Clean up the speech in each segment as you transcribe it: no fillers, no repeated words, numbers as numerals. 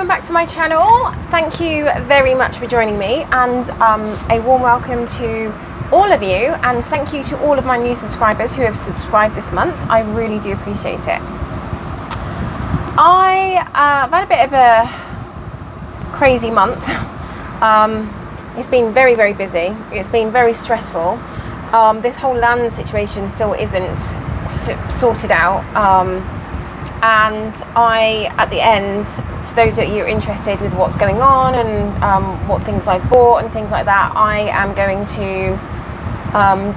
welcome back to my channel. Thank you very much for joining me, and a warm welcome to all of you, and thank you to all of my new subscribers who have subscribed this month. I really do appreciate it. I've had a bit of a crazy month. It's been very, very busy. It's been very stressful. This whole land situation still isn't sorted out. And at the end, for those of you who are interested with what's going on and what things I've bought and things like that, I am going to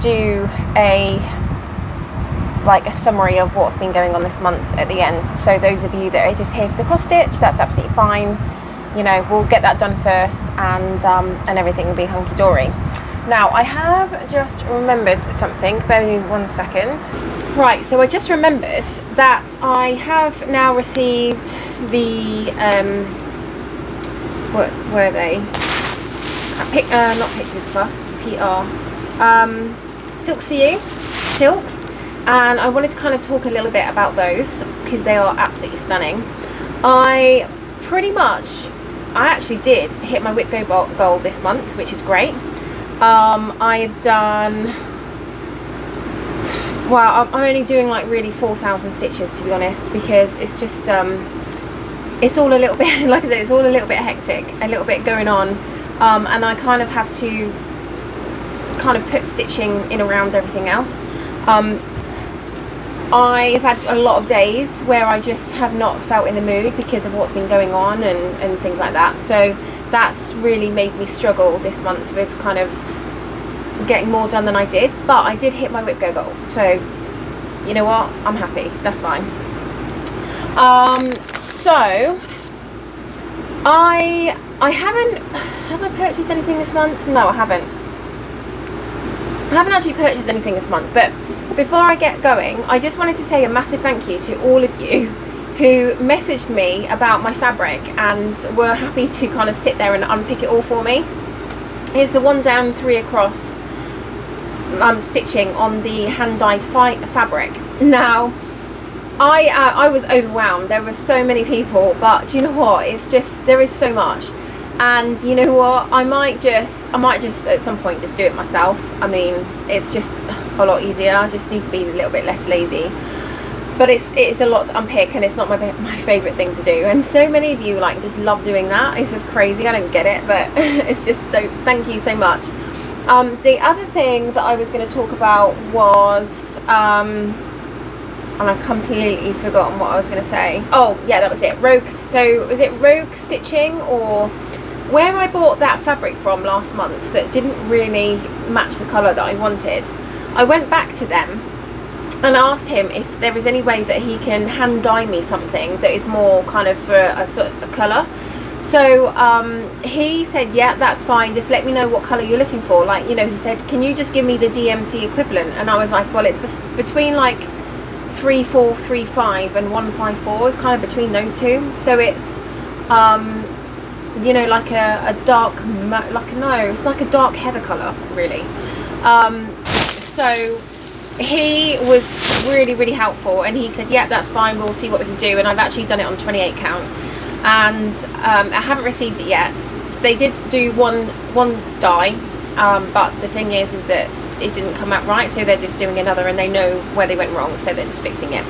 do a summary of what's been going on this month at the end. So those of you that are just here for the cross stitch, that's absolutely fine. You know, we'll get that done first, and everything will be hunky-dory. Now, I have just remembered something. Bear with me 1 second. Right, so I just remembered that I have now received the, what were they? Not Pictures Plus, PR. Silks for You, silks. And I wanted to kind of talk a little bit about those because they are absolutely stunning. I actually did hit my whip go goal this month, which is great. I've done, well, I'm only doing like really 4,000 stitches, to be honest, because it's just, it's all a little bit, like I said, it's all a little bit hectic, a little bit going on, and I kind of have to kind of put stitching in around everything else. I've had a lot of days where I just have not felt in the mood because of what's been going on and things like that. So that's really made me struggle this month with kind of getting more done than I did. But I did hit my whip go goal. So you know what? I'm happy. That's fine. So have I purchased anything this month? No, I haven't. I haven't actually purchased anything this month, but before I get going, I just wanted to say a massive thank you to all of you who messaged me about my fabric and were happy to kind of sit there and unpick it all for me. Here's the 1 down 3 across stitching on the hand-dyed fabric. Now, I was overwhelmed. There were so many people, but do you know what? It's just, there is so much. And you know what, I might just at some point just do it myself. I mean, it's just a lot easier. I just need to be a little bit less lazy. But it's a lot to unpick, and it's not my favourite thing to do. And so many of you like just love doing that. It's just crazy. I don't get it, but it's just, thank you so much. The other thing that I was going to talk about was, and I've completely forgotten what I was going to say. Oh yeah, that was it. Rogue. So was it Rogue Stitching, or where I bought that fabric from last month that didn't really match the colour that I wanted? I went back to them and asked him if there is any way that he can hand dye me something that is more kind of for a sort of a colour. So he said, yeah, that's fine, just let me know what colour you're looking for. Like, you know, he said, can you just give me the DMC equivalent? And I was like, well, it's between like 3435 and 154, is kind of between those two. So it's you know, like a dark, it's like a dark heather colour, really. So he was really, really helpful, and he said, yeah, that's fine, we'll see what we can do. And I've actually done it on 28 count, and I haven't received it yet. So they did do one dye, but the thing is that it didn't come out right, so they're just doing another, and they know where they went wrong, so they're just fixing it.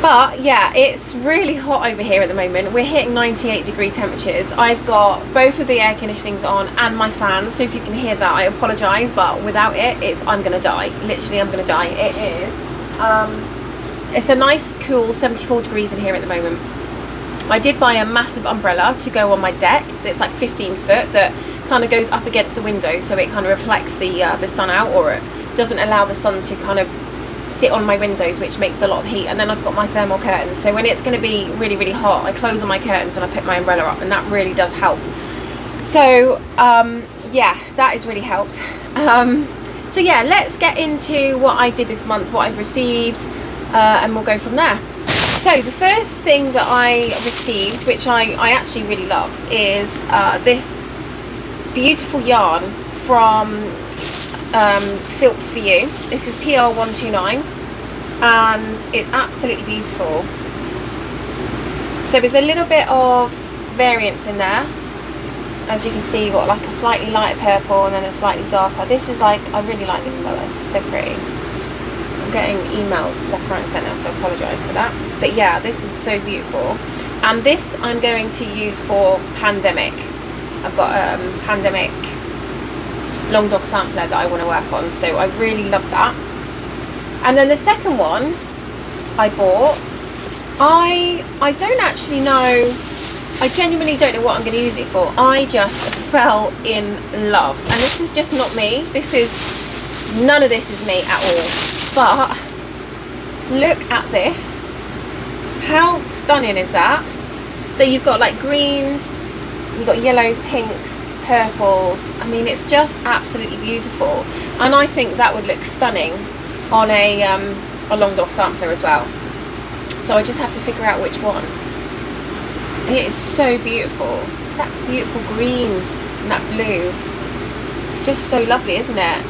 But yeah, it's really hot over here at the moment. We're hitting 98-degree temperatures. I've got both of the air conditionings on and my fan, so if you can hear that, I apologise, but without it, I'm gonna die. Literally, I'm gonna die. It is. It's a nice, cool 74 degrees in here at the moment. I did buy a massive umbrella to go on my deck. It's like 15 foot that kind of goes up against the window, so it kind of reflects the sun out, or it doesn't allow the sun to kind of sit on my windows, which makes a lot of heat. And then I've got my thermal curtains, so when it's going to be really, really hot, I close on my curtains and I put my umbrella up, and that really does help. So yeah, that has really helped. So yeah, let's get into what I did this month, what I've received, and we'll go from there. So the first thing that I received, which I actually really love, is this beautiful yarn from Silks for You. This is PR 129, and it's absolutely beautiful. So there's a little bit of variance in there. As you can see, you've got like a slightly lighter purple and then a slightly darker. This is like, I really like this colour, this is so pretty. I'm getting emails left, right and centre, so I apologise for that. But yeah, this is so beautiful. And this I'm going to use for Pandemic. I've got a Pandemic long dog sampler that I want to work on, so I really love that. And then the second one I bought, I don't actually know, I genuinely don't know what I'm going to use it for. I just fell in love, and this is just not me. None of this is me at all. But look at this. How stunning is that? So you've got like greens, you've got yellows, pinks, purples. I mean, it's just absolutely beautiful, and I think that would look stunning on a long dog sampler as well. So I just have to figure out which one. It is so beautiful. That beautiful green and that blue. It's just so lovely, isn't it?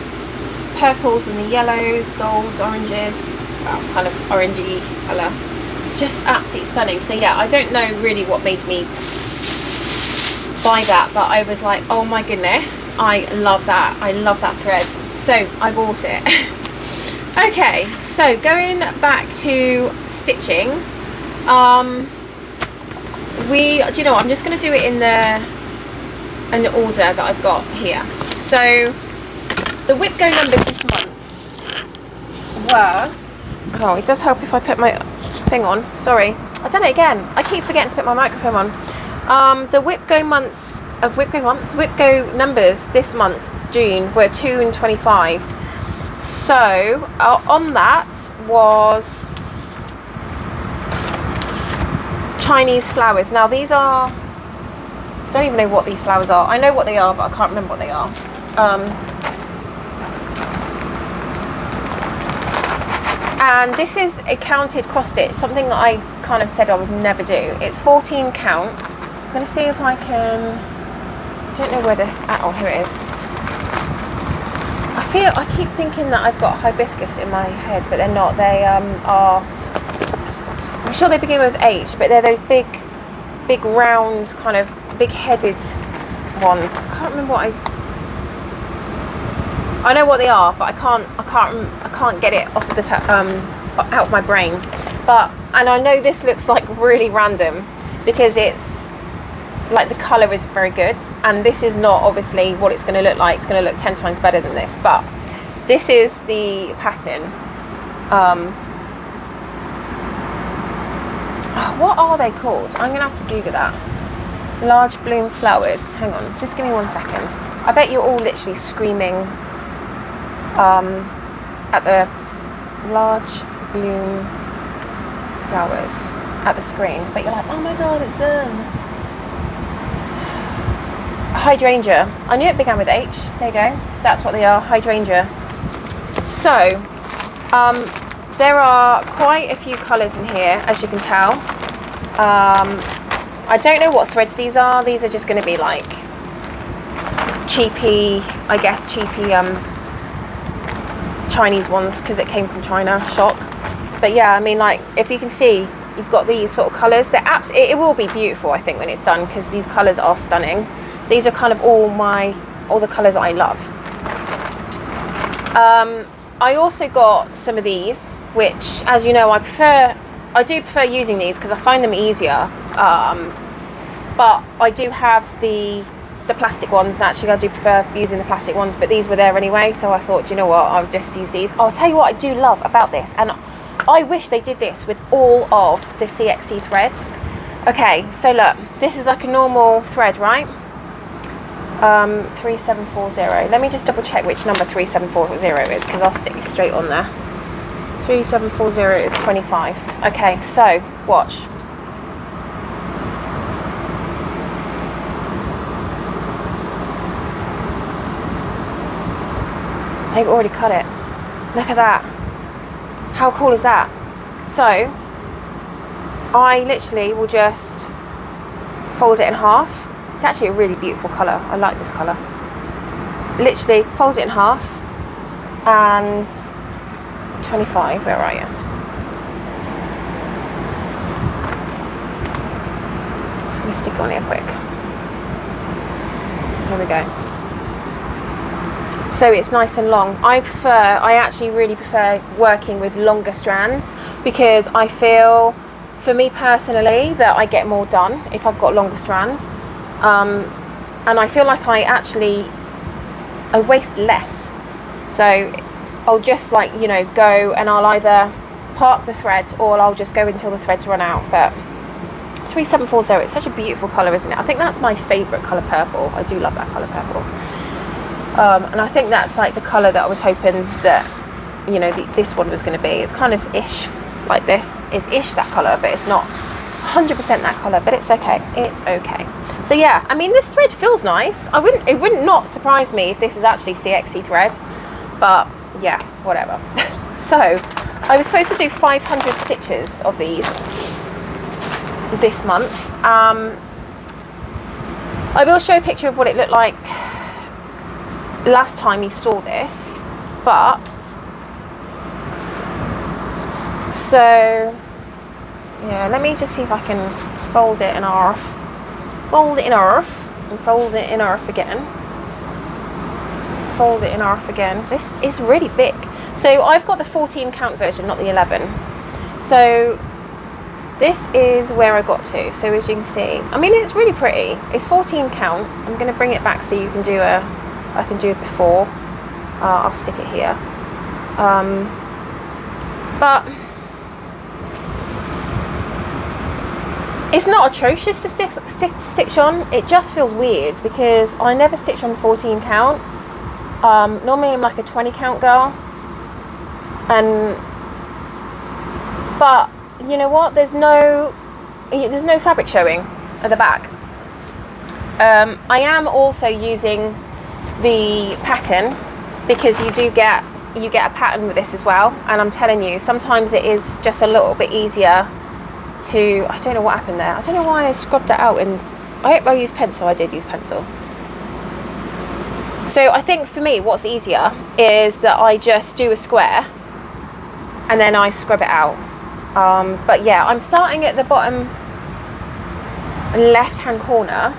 Purples and the yellows, golds, oranges. Well, kind of orangey colour. It's just absolutely stunning. So yeah, I don't know really what made me buy that, but I was like, oh my goodness, I love that. I love that thread. So I bought it. Okay, so going back to stitching, do you know what, I'm just going to do it in the order that I've got here. So the WIIT Go numbers this month were, oh, it does help if I put my thing on, sorry, I've done it again, I keep forgetting to put my microphone on. The WIIT Go numbers this month, June, were 2 and 25. So on that was Chinese flowers. Now these are, don't even know what these flowers are. I know what they are, but I can't remember what they are. And this is a counted cross stitch, something that I kind of said I would never do. It's 14 count. I'm going to see if I can, I don't know whether, oh, here it is. I keep thinking that I've got hibiscus in my head, but they're not. They are, I'm sure they begin with H, but they're those big round, kind of big-headed ones. I can't remember what I know what they are, but I can't get it off the out of my brain. And I know this looks like really random because it's like the colour is very good, and this is not obviously what it's going to look like. It's going to look 10 times better than this, but this is the pattern. What are they called? I'm going to have to Google that. Large bloom flowers. Hang on, just give me 1 second. I bet you're all literally screaming at the large bloom flowers at the screen, but you're like, oh my god, it's them. Hydrangea. I knew it began with H. There you go. That's what they are. Hydrangea. So there are quite a few colours in here, as you can tell. I don't know what threads these are. These are just going to be like cheapy, I guess, Chinese ones because it came from China. Shock. But yeah, I mean, like, if you can see, you've got these sort of colours. They're it will be beautiful, I think, when it's done, because these colours are stunning. These are kind of all the colours I love. I also got some of these, which, as you know, I do prefer using these because I find them easier. But I do have the plastic ones. Actually, I do prefer using the plastic ones, but these were there anyway, so I thought, you know what, I'll just use these. I'll tell you what I do love about this, and I wish they did this with all of the CXC threads. Okay, so look, this is like a normal thread, right? 3740. Let me just double check which number 3740 is, because I'll stick this straight on there. 3740 is 25. Okay, so watch. They've already cut it. Look at that. How cool is that? So I literally will just fold it in half. It's actually a really beautiful colour. I like this colour. Literally fold it in half, and 25, where are you? Let me stick it on here quick. There we go. So it's nice and long. I actually really prefer working with longer strands, because I feel, for me personally, that I get more done if I've got longer strands. And I feel like I waste less. So I'll just, like, you know, go and I'll either park the thread or I'll just go until the threads run out. But 3740, it's such a beautiful colour, isn't it? I think that's my favourite colour, purple. I do love that colour, purple. And I think that's like the colour that I was hoping that, you know, this one was going to be. It's kind of ish like this. It's ish that colour, but it's not 100% that colour, but it's okay. It's okay. So yeah, I mean, this thread feels nice. It wouldn't not surprise me if this was actually CXC thread, but yeah, whatever. So I was supposed to do 500 stitches of these this month. I will show a picture of what it looked like last time you saw this, but so yeah, let me just see if I can fold it in half, and fold it in half again. This is really big. So I've got the 14 count version, not the 11. So this is where I got to. So as you can see, I mean, it's really pretty. It's 14 count. I'm going to bring it back so you can do I can do it before. I'll stick it here. But it's not atrocious to stitch on. It just feels weird because I never stitch on 14 count. Normally I'm like a 20 count girl. But you know what? There's no fabric showing at the back. I am also using the pattern because you get a pattern with this as well, and I'm telling you, sometimes it is just a little bit easier to, I don't know what happened there. I don't know why I scrubbed it out, and I hope I used pencil. I did use pencil. So I think for me what's easier is that I just do a square and then I scrub it out. But yeah, I'm starting at the bottom left hand corner,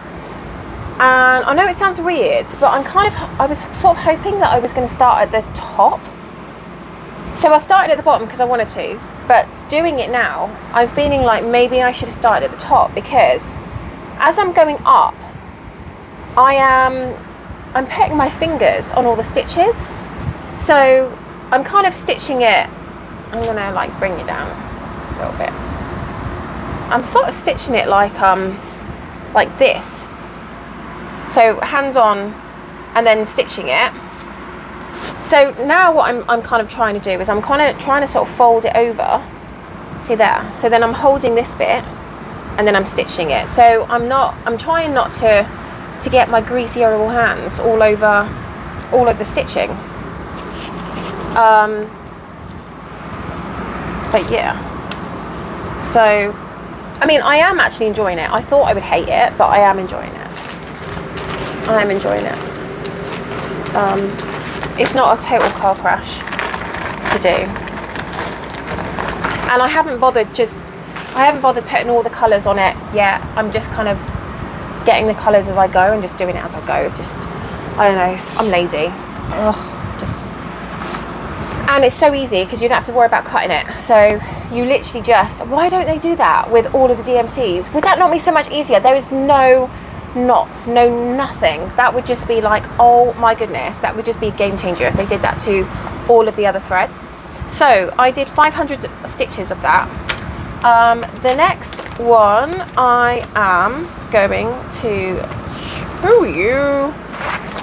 and I know it sounds weird, but I was sort of hoping that I was going to start at the top. So I started at the bottom because I wanted to, but doing it now, I'm feeling like maybe I should have started at the top, because as I'm going up, I'm putting my fingers on all the stitches. So I'm kind of stitching it. I'm going to like bring it down a little bit. I'm sort of stitching it like this. So hands on and then stitching it. So now what I'm kind of trying to do is I'm kind of trying to sort of fold it over. See there? So then I'm holding this bit and then I'm stitching it. So I'm trying not to get my greasy horrible hands all over the stitching. But yeah. So I mean, I am actually enjoying it. I thought I would hate it, but I am enjoying it. I am enjoying it. It's not a total car crash to do. And I haven't bothered putting all the colours on it yet. I'm just kind of getting the colours as I go and just doing it as I go. It's just, I don't know, I'm lazy. And it's so easy because you don't have to worry about cutting it. So you literally just, why don't they do that with all of the DMCs? Would that not be so much easier? There is no knots, no nothing. That would just be like, oh my goodness, that would just be a game changer if they did that to all of the other threads. So I did 500 stitches of that. The next one I am going to show you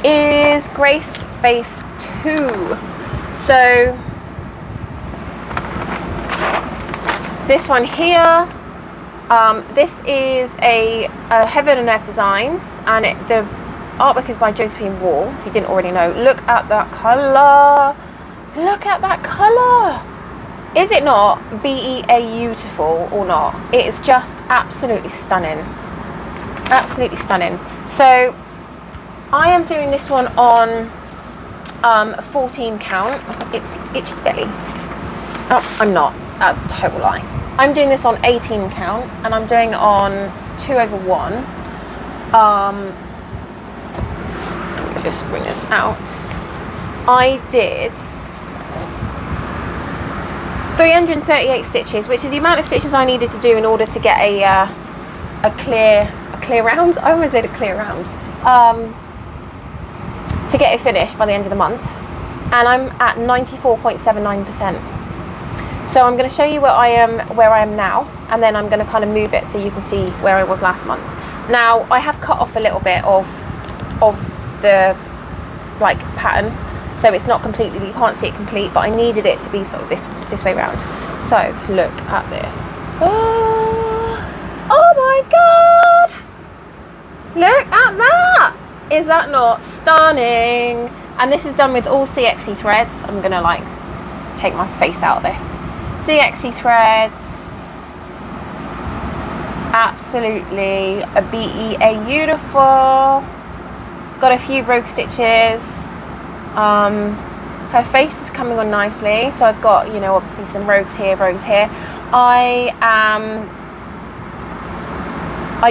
is Grace Face 2. So this one here, this is a Heaven and Earth Designs, and the artwork is by Josephine Wall, if you didn't already know. Look at that colour. Look at that colour. Is it not beautiful or not? It is just absolutely stunning. Absolutely stunning. So I am doing this one on 14 count. It's itchy belly. Oh, I'm not. That's a total lie. I'm doing this on 18 count, and I'm doing it on 2/1. Let me just bring this out. I did 338 stitches, which is the amount of stitches I needed to do in order to get a clear round. I always said a clear round. To get it finished by the end of the month, and I'm at 94.79%. So I'm going to show you where I am now, and then I'm going to kind of move it so you can see where I was last month. Now I have cut off a little bit of the like pattern, so it's not completely, you can't see it complete, but I needed it to be sort of this way round. So look at this. Oh my god, look at that. Is that not stunning? And this is done with all CXC threads. I'm gonna like take my face out of this. CXC threads, absolutely a BEA beautiful. Got a few rogue stitches. Her face is coming on nicely, so I've got, you know, obviously some rogues here, rogues here. I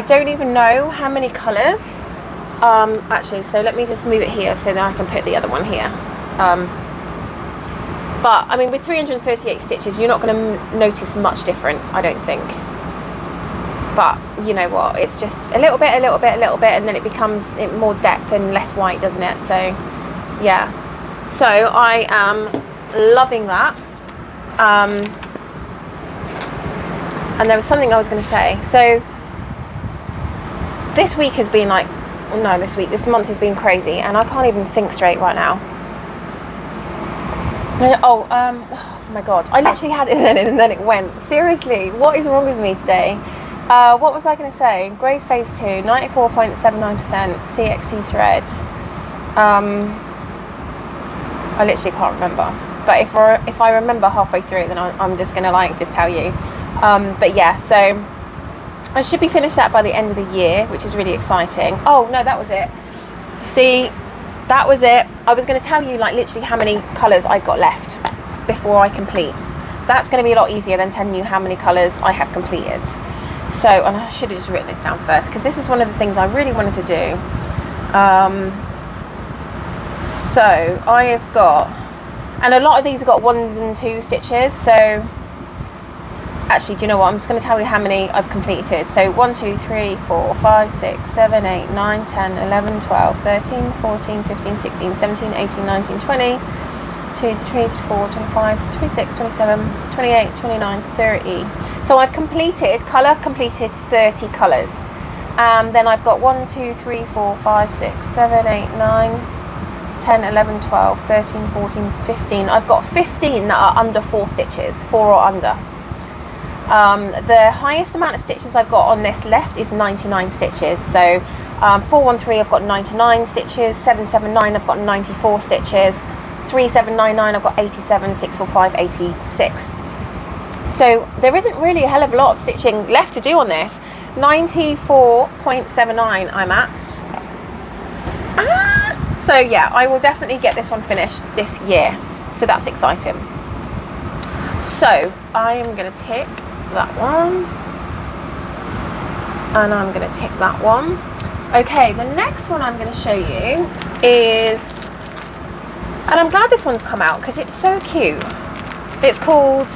don't even know how many colours. Actually, so let me just move it here so then I can put the other one here. But I mean, with 338 stitches, you're not going to notice much difference, I don't think. But you know what? It's just a little bit, a little bit, a little bit, and then it becomes more depth and less white, doesn't it? So yeah. So I am loving that. And there was something I was going to say. So this week has been like, no, this month has been crazy, and I can't even think straight right now. Oh my god, I literally had it and then it went. Seriously, what is wrong with me today? What was I going to say? Grey's Phase 2, 94.79% CXC threads. I literally can't remember, but if I remember halfway through, then I'm just going to like just tell you. But yeah, so I should be finished that by the end of the year, which is really exciting. Oh no, that was it. See, that was it. I was going to tell you like literally how many colours I got left before I complete. That's going to be a lot easier than telling you how many colours I have completed. So, and I should have just written this down first, because this is one of the things I really wanted to do. So I have got, and a lot of these have got 1s and 2 stitches, so actually, do you know what? I'm just going to tell you how many I've completed. So 1, 2, 3, 4, 5, 6, 7, 8, 9, 10, 11, 12, 13, 14, 15, 16, 17, 18, 19, 20, 23, 24, 25, 26, 27, 28, 29, 30. So I've completed 30 colours. And then I've got 1, 2, 3, 4, 5, 6, 7, 8, 9, 10, 11, 12, 13, 14, 15. I've got 15 that are under 4 stitches, 4 or under. The highest amount of stitches I've got on this left is 99 stitches. So 413 I've got 99 stitches, 779 I've got 94 stitches, 3799 I've got 87, 645 86. So there isn't really a hell of a lot of stitching left to do on this. 94.79 I'm at. So yeah, I will definitely get this one finished this year. So that's exciting. So I am going to tick that one, and I'm going to tick that one. Okay, the next one I'm going to show you is, and I'm glad this one's come out because it's so cute. It's called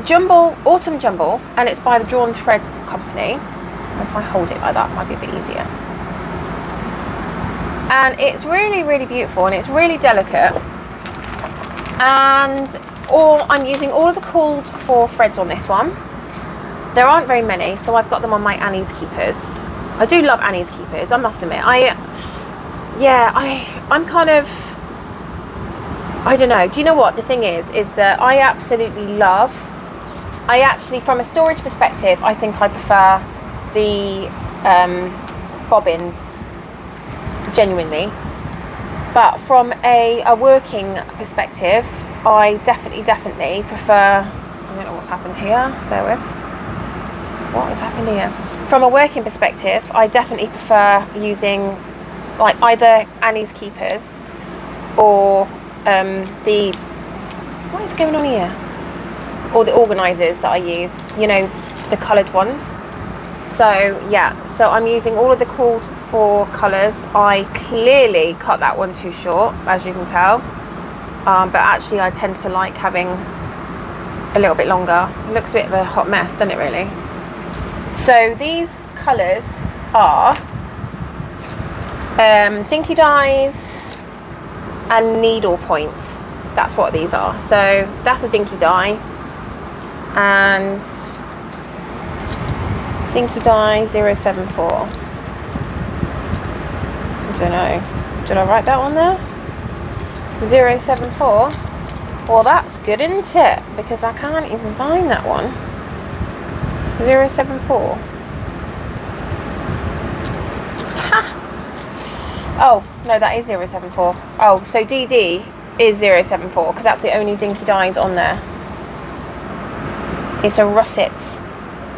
Jumble, Autumn Jumble, and it's by the Drawn Thread Company. If I hold it like that, it might be a bit easier. And it's really, really beautiful, and it's really delicate. And I'm using all of the called for threads on this one. There aren't very many, so I've got them on my Annie's Keepers. I do love Annie's Keepers, I must admit. I'm kind of, I don't know. Do you know what the thing is that I absolutely love, from a storage perspective, I think I prefer the bobbins, genuinely. But from a working perspective, I definitely prefer, I don't know what's happened here, bear with. What has happened here? From a working perspective, I definitely prefer using like either Annie's Keepers or what is going on here? Or the organisers that I use, you know, the coloured ones. So yeah, so I'm using all of the called for colours. I clearly cut that one too short, as you can tell, but actually I tend to like having a little bit longer. It looks a bit of a hot mess, doesn't it really? So these colours are dinky dyes and needle points. That's what these are. So that's a dinky dye, and dinky dye 074. I don't know, did I write that one there? 074. Well, that's good, isn't it? Because I can't even find that one. 074. Ha! Oh, no, that is 074. Oh, so DD is 074, because that's the only dinky dyes on there. It's a russet,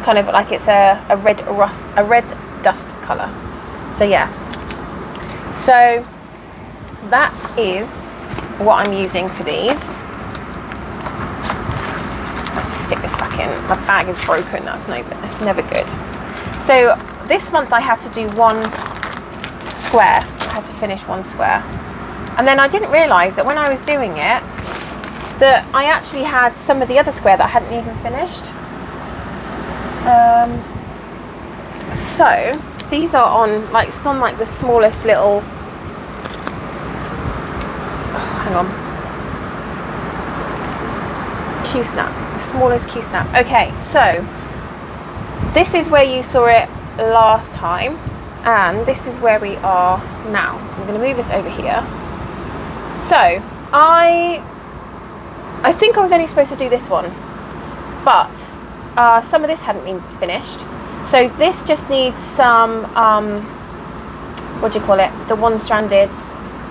kind of like it's a red rust, a red dust colour. So yeah. So that is what I'm using for these. I'll stick this back in. My bag is broken. That's never good. So this month I had to do one square. I had to finish one square, and then I didn't realise that when I was doing it that I actually had some of the other square that I hadn't even finished. So these are on like, it's on like the smallest little, hang on, Q snap, the smallest Q snap. Okay, so this is where you saw it last time, and this is where we are now. I'm going to move this over here. So I think I was only supposed to do this one, but some of this hadn't been finished. So this just needs some, what do you call it? The one-stranded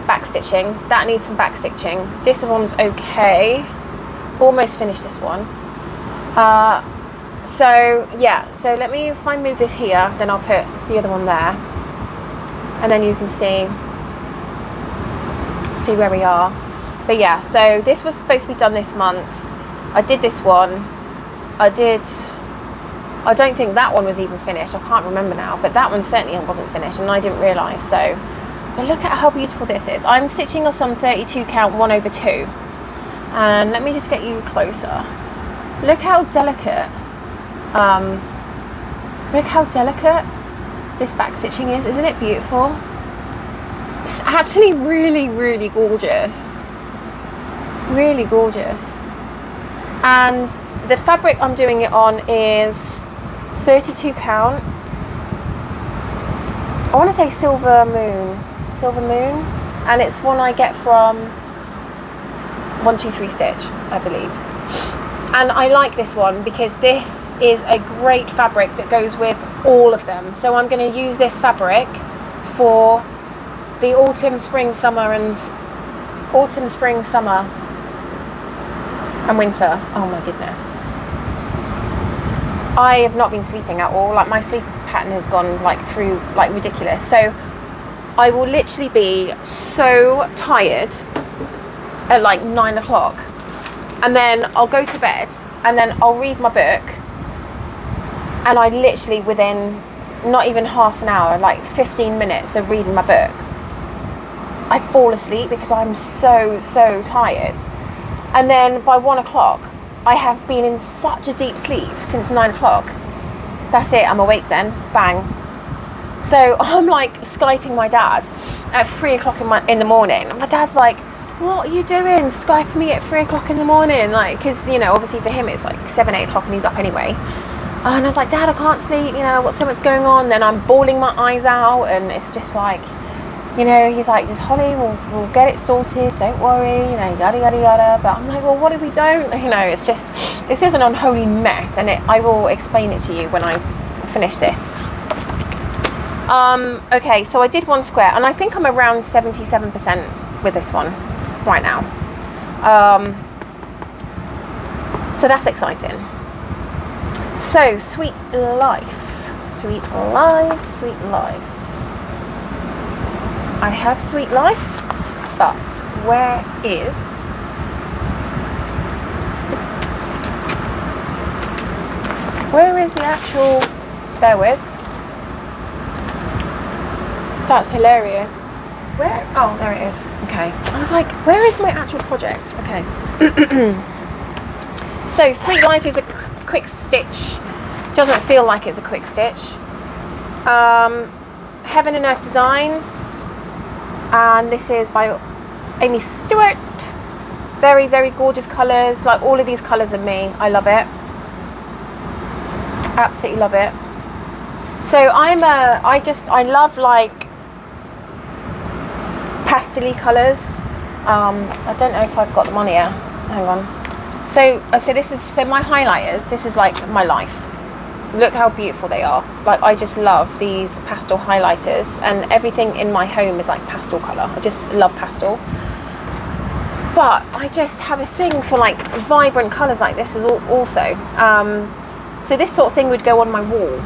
back stitching. That needs some back stitching. This one's okay. Almost finished this one. So yeah, so let me, if I move this here, then I'll put the other one there, and then you can see where we are. But yeah, so this was supposed to be done this month. I did this one. I don't think that one was even finished. I can't remember now, but that one certainly wasn't finished, and I didn't realise. So, but look at how beautiful this is. I'm stitching on some 32 count 1/2, and let me just get you closer. Look how delicate. Look how delicate this back stitching is. Isn't it beautiful? It's actually really, really gorgeous. Really gorgeous. And the fabric I'm doing it on is 32 count. I want to say Silver Moon, and it's one I get from 123 Stitch, I believe. And I like this one because this is a great fabric that goes with all of them. So I'm going to use this fabric for the autumn, spring, summer, and winter. Oh my goodness. I have not been sleeping at all. Like, my sleep pattern has gone like through like ridiculous. So I will literally be so tired at like 9 o'clock, and then I'll go to bed, and then I'll read my book, and I literally, within not even half an hour, like 15 minutes of reading my book, I fall asleep because I'm so tired. And then by 1 o'clock, I have been in such a deep sleep since 9 o'clock. That's it, I'm awake then, bang. So I'm like Skyping my dad at 3 o'clock in the morning. And my dad's like, what are you doing? Skyping me at 3 o'clock in the morning? Like, because, you know, obviously for him it's like 7, 8 o'clock and he's up anyway. And I was like, Dad, I can't sleep, you know, what's so much going on? Then I'm bawling my eyes out, and it's just like, you know, he's like, just Holly, we'll get it sorted, don't worry, you know, yada yada yada. But I'm like, well, what if we don't? You know, it's just an unholy mess, and I will explain it to you when I finish this. Okay, so I did one square, and I think I'm around 77% with this one right now. So that's exciting. So, sweet life. I have sweet life, but where is the actual Bear with. That's hilarious. Where? Oh, there it is. Okay. I was like, where is my actual project? Okay. So, Sweet Life is a quick stitch. Doesn't feel like it's a quick stitch. Heaven and Earth Designs. And this is by Amy Stewart. Very, very gorgeous colours. Like, all of these colours are me. I love it. Absolutely love it. So, I love, like, pastel-y colours. I don't know if I've got them on here. Hang on. So my highlighters, this is like my life. Look how beautiful they are. Like, I just love these pastel highlighters, and everything in my home is like pastel colour. I just love pastel. But I just have a thing for like vibrant colours like this also. So this sort of thing would go on my wall,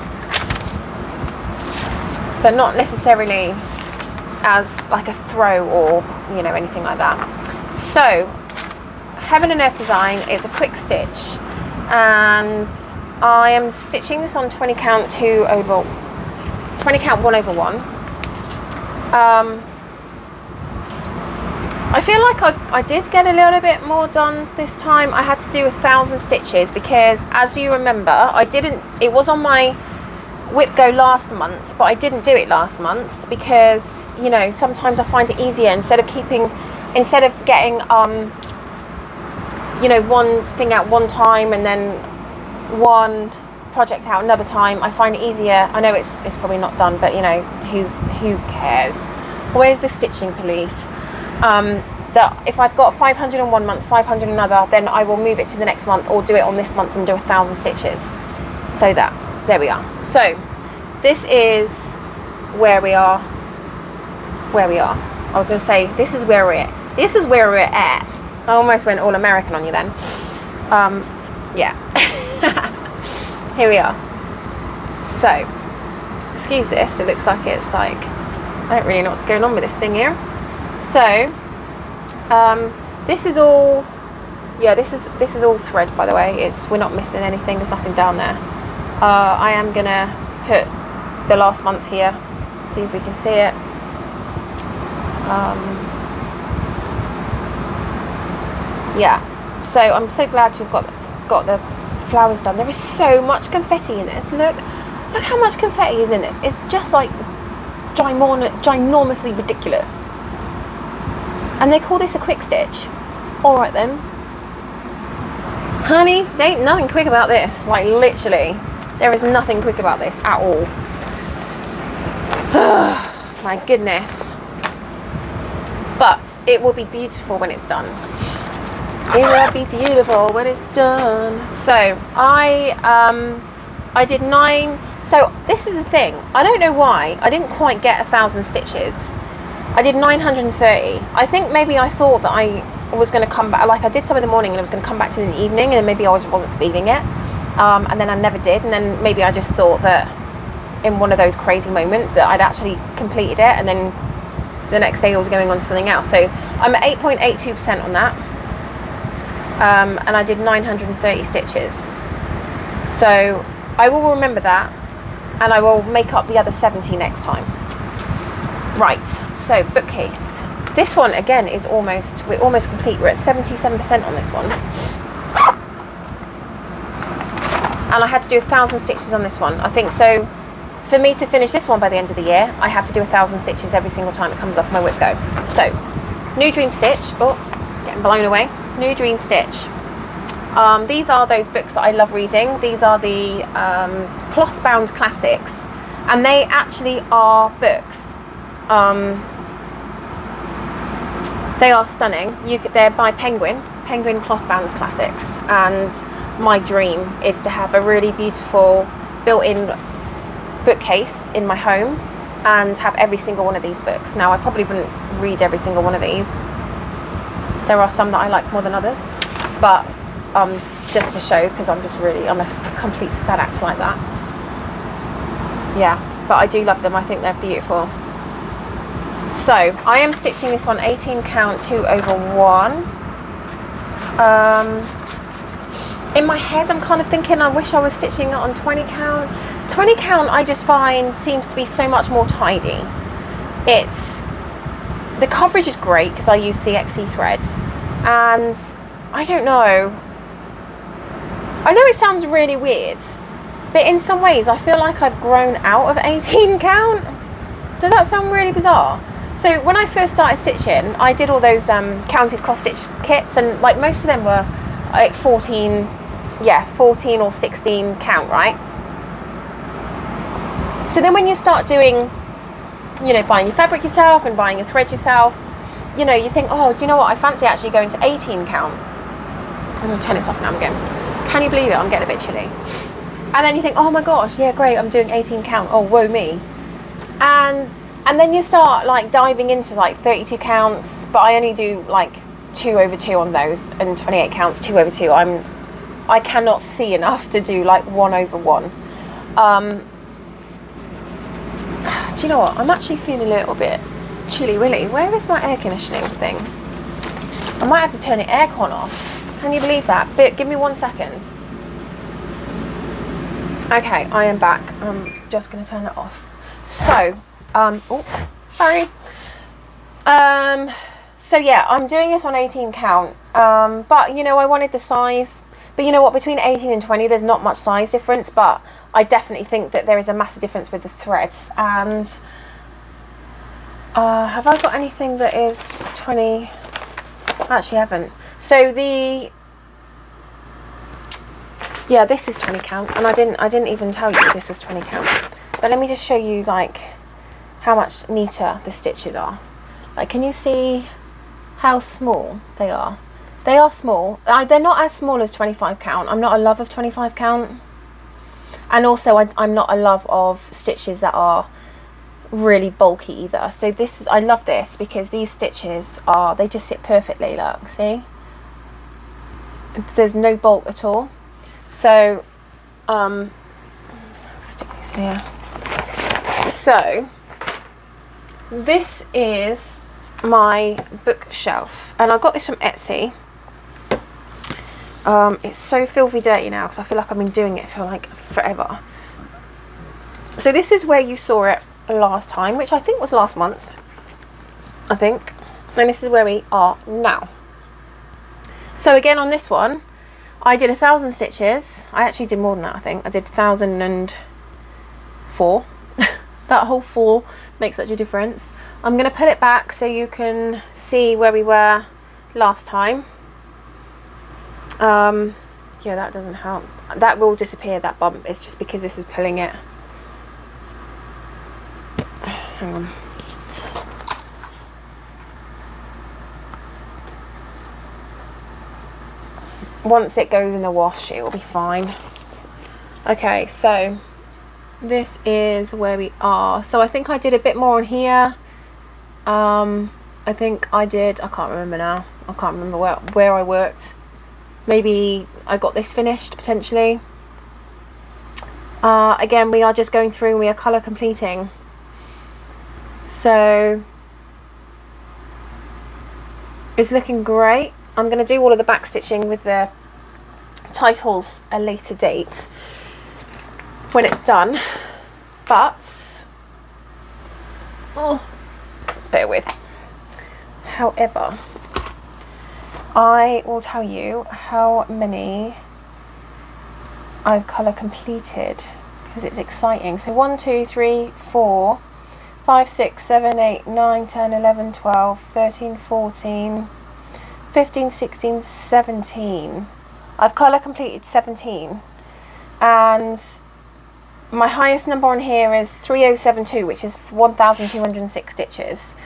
but not necessarily as like a throw or, you know, anything like that. So Heaven and Earth Design is a quick stitch, and I am stitching this on 20 count 1/1. I feel like I did get a little bit more done this time. I had to do 1,000 stitches because, as you remember, it was on my whip go last month, but I didn't do it last month because, you know, sometimes I find it easier instead of getting you know, one thing out one time and then one project out another time. I find it easier. I know it's probably not done, but, you know, who cares? Where's the stitching police? That if I've got 500 in one month, 500 in another, then I will move it to the next month or do it on this month and do 1,000 stitches. So there we are. So this is where we are. I was going to say, this is where we're at. I almost went all American on you then. Yeah. Here we are. So, excuse this, it looks like it's like, I don't really know what's going on with this thing here. So, this is all, yeah, this is all thread, by the way. We're not missing anything, there's nothing down there. I am gonna put the last month here, see if we can see it. Yeah, so I'm so glad to have got the flowers done. There is so much confetti in this. Look how much confetti is in this. It's just like ginormously ridiculous. And they call this a quick stitch. All right then, honey, there ain't nothing quick about this. Like, literally, there is nothing quick about this at all. My goodness. But it will be beautiful when it's done. It will be beautiful when it's done. So I did 9. So this is the thing. I don't know why I didn't quite get 1,000 stitches. I did 930. I think maybe I thought that I was going to come back. Like, I did some in the morning and I was going to come back to it in the evening, and then maybe I wasn't feeling it. And then I never did. And then maybe I just thought that in one of those crazy moments that I'd actually completed it, and then the next day I was going on to something else. So I'm at 8.82% on that. And I did 930 stitches. So I will remember that, and I will make up the other 70 next time. Right, so bookcase. This one again is we're almost complete. We're at 77% on this one. And I had to do 1,000 stitches on this one. I think so. For me to finish this one by the end of the year, I have to do 1,000 stitches every single time it comes off my whip go. So, New Dream Stitch. Oh, getting blown away. New Dream Stitch. These are those books that I love reading. These are the cloth bound classics, and they actually are books. They are stunning. They're by Penguin cloth bound classics, and my dream is to have a really beautiful built-in bookcase in my home and have every single one of these books. Now, I probably wouldn't read every single one of these. There are some that I like more than others, but just for show, because I'm a complete sad act like that. Yeah, but I do love them. I think they're beautiful. So I am stitching this on 18 count 2/1. In my head, I'm kind of thinking I wish I was stitching it on 20 count 20 count I just find seems to be so much more tidy. The coverage is great because I use CXC threads, and I don't know, I know it sounds really weird, but in some ways I feel like I've grown out of 18 count. Does that sound really bizarre? So when I first started stitching, I did all those counted cross stitch kits, and like most of them were like 14 or 16 count, right? So then when you start doing, you know, buying your fabric yourself and buying your thread yourself, you know, you think, oh, do you know what, I fancy actually going to 18 count. I'm going to turn this off now again. Can you believe it? I'm getting a bit chilly. And then you think, oh my gosh, yeah, great, I'm doing 18 count. Oh, woe me. And then you start like diving into like 32 counts, but I only do like 2/2 on those, and 28 counts 2/2. I cannot see enough to do like 1/1. Do you know what? I'm actually feeling a little bit chilly willy. Where is my air conditioning thing? I might have to turn the aircon off. Can you believe that? But give me 1 second. Okay, I am back. I'm just going to turn it off. So, oops, sorry. So yeah, I'm doing this on 18 count. But you know, I wanted the size. But you know what, between 18 and 20, there's not much size difference, but I definitely think that there is a massive difference with the threads. And have I got anything that is 20? Actually, I haven't. So yeah, this is 20 count, and I didn't even tell you this was 20 count. But let me just show you like how much neater the stitches are. Like, can you see how small they are? They are small. They're not as small as 25 count. I'm not a love of 25 count. And also I'm not a love of stitches that are really bulky either. So I love this because these stitches they just sit perfectly, look, see? There's no bulk at all. So, stick these here. So, this is my bookshelf, and I got this from Etsy. It's so filthy dirty now because I feel like I've been doing it for like forever. So this is where you saw it last time, which I think was last month, I think. And this is where we are now. So again, on this one, I did 1,000 stitches. I actually did more than that, I think. I did 1,004. That whole 4 makes such a difference. I'm going to pull it back so you can see where we were last time. Yeah, that doesn't help. That will disappear, that bump. It's just because this is pulling it. Hang on. Once it goes in the wash, it will be fine. Okay, so this is where we are. So I think I did a bit more on here. I think I can't remember now. I can't remember where I worked. Maybe I got this finished, potentially. Again, we are just going through and we are colour completing. So it's looking great. I'm going to do all of the back stitching with the titles a later date when it's done. But, bear with. However, I will tell you how many I've colour completed because it's exciting. So 1, 2, 3, 4, 5, 6, 7, 8, 9, 10, 11, 12, 13, 14, 15, 16, 17. I've colour completed 17. And my highest number on here is 3072, which is 1,206 stitches.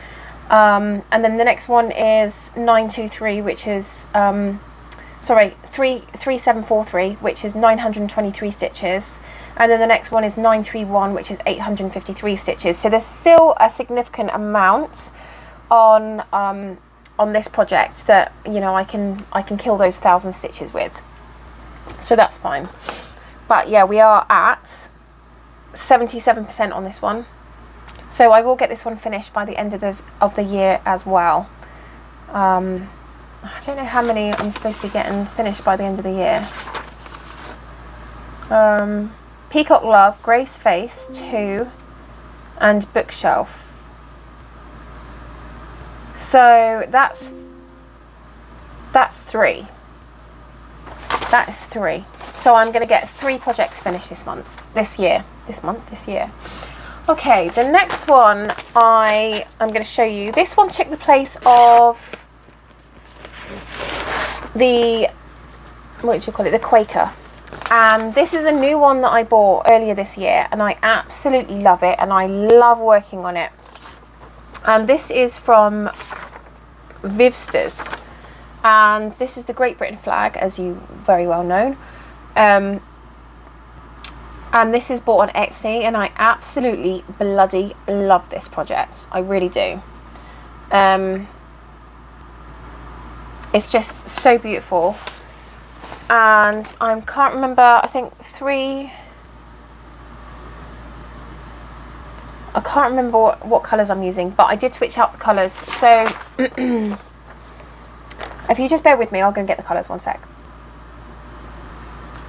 And then the next one is 923, which is 3743, which is 923 stitches, and then the next one is 931, which is 853 stitches. So there's still a significant amount on this project that, you know, I can kill those 1,000 stitches with, so that's fine. But yeah, we are at 77% on this one. So I will get this one finished by the end of the year as well. I don't know how many I'm supposed to be getting finished by the end of the year. Peacock Love, Grace Face 2, and Bookshelf. So that's 3. That is 3. So I'm going to get 3 projects finished this year. Okay, the next one I'm going to show you. This one took the place of the, what do you call it, the Quaker. And this is a new one that I bought earlier this year, and I absolutely love it, and I love working on it. And this is from VIII, and this is the Great Britain flag, as you very well know. And this is bought on Etsy, and I absolutely bloody love this project. I really do. It's just so beautiful. And I can't remember, I think 3... I can't remember what colours I'm using, but I did switch out the colours. So, if you just bear with me, I'll go and get the colours, one sec.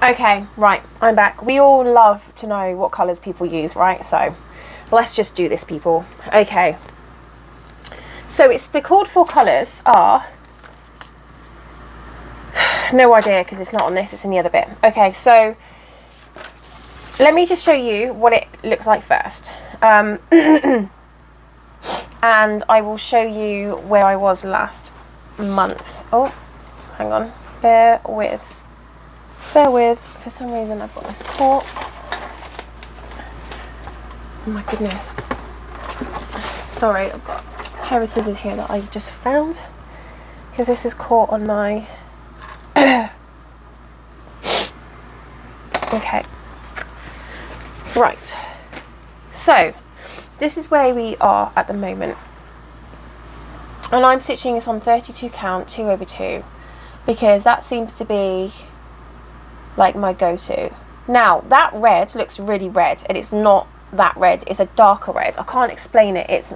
Okay, right, I'm back. We all love to know what colours people use, right? So, let's just do this, people. Okay. So, the called for colours are... No idea, because it's not on this, it's in the other bit. Okay, so... Let me just show you what it looks like first. And I will show you where I was last month. Oh, hang on. Bear with. For some reason I've got this caught. Oh my goodness. Sorry, I've got a pair of scissors here that I just found. Because this is caught on my... Okay. Right. So, this is where we are at the moment. And I'm stitching this on 32 count, 2/2. Because that seems to be... like my go-to. Now that red looks really red, and it's not that red, it's a darker red. I can't explain it. It is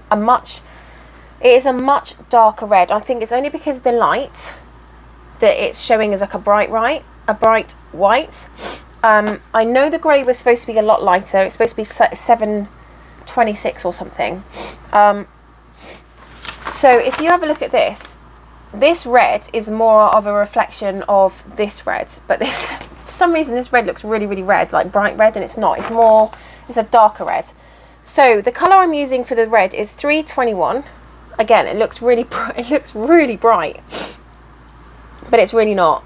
a much darker red. I think it's only because of the light that it's showing as like a bright white. I know the grey was supposed to be a lot lighter. It's supposed to be 726 or something. So if you have a look at this red is more of a reflection of this red, but this, for some reason, this red looks really, really red, like bright red, and it's not. It's a darker red. So the colour I'm using for the red is 321. Again, it looks really bright, but it's really not.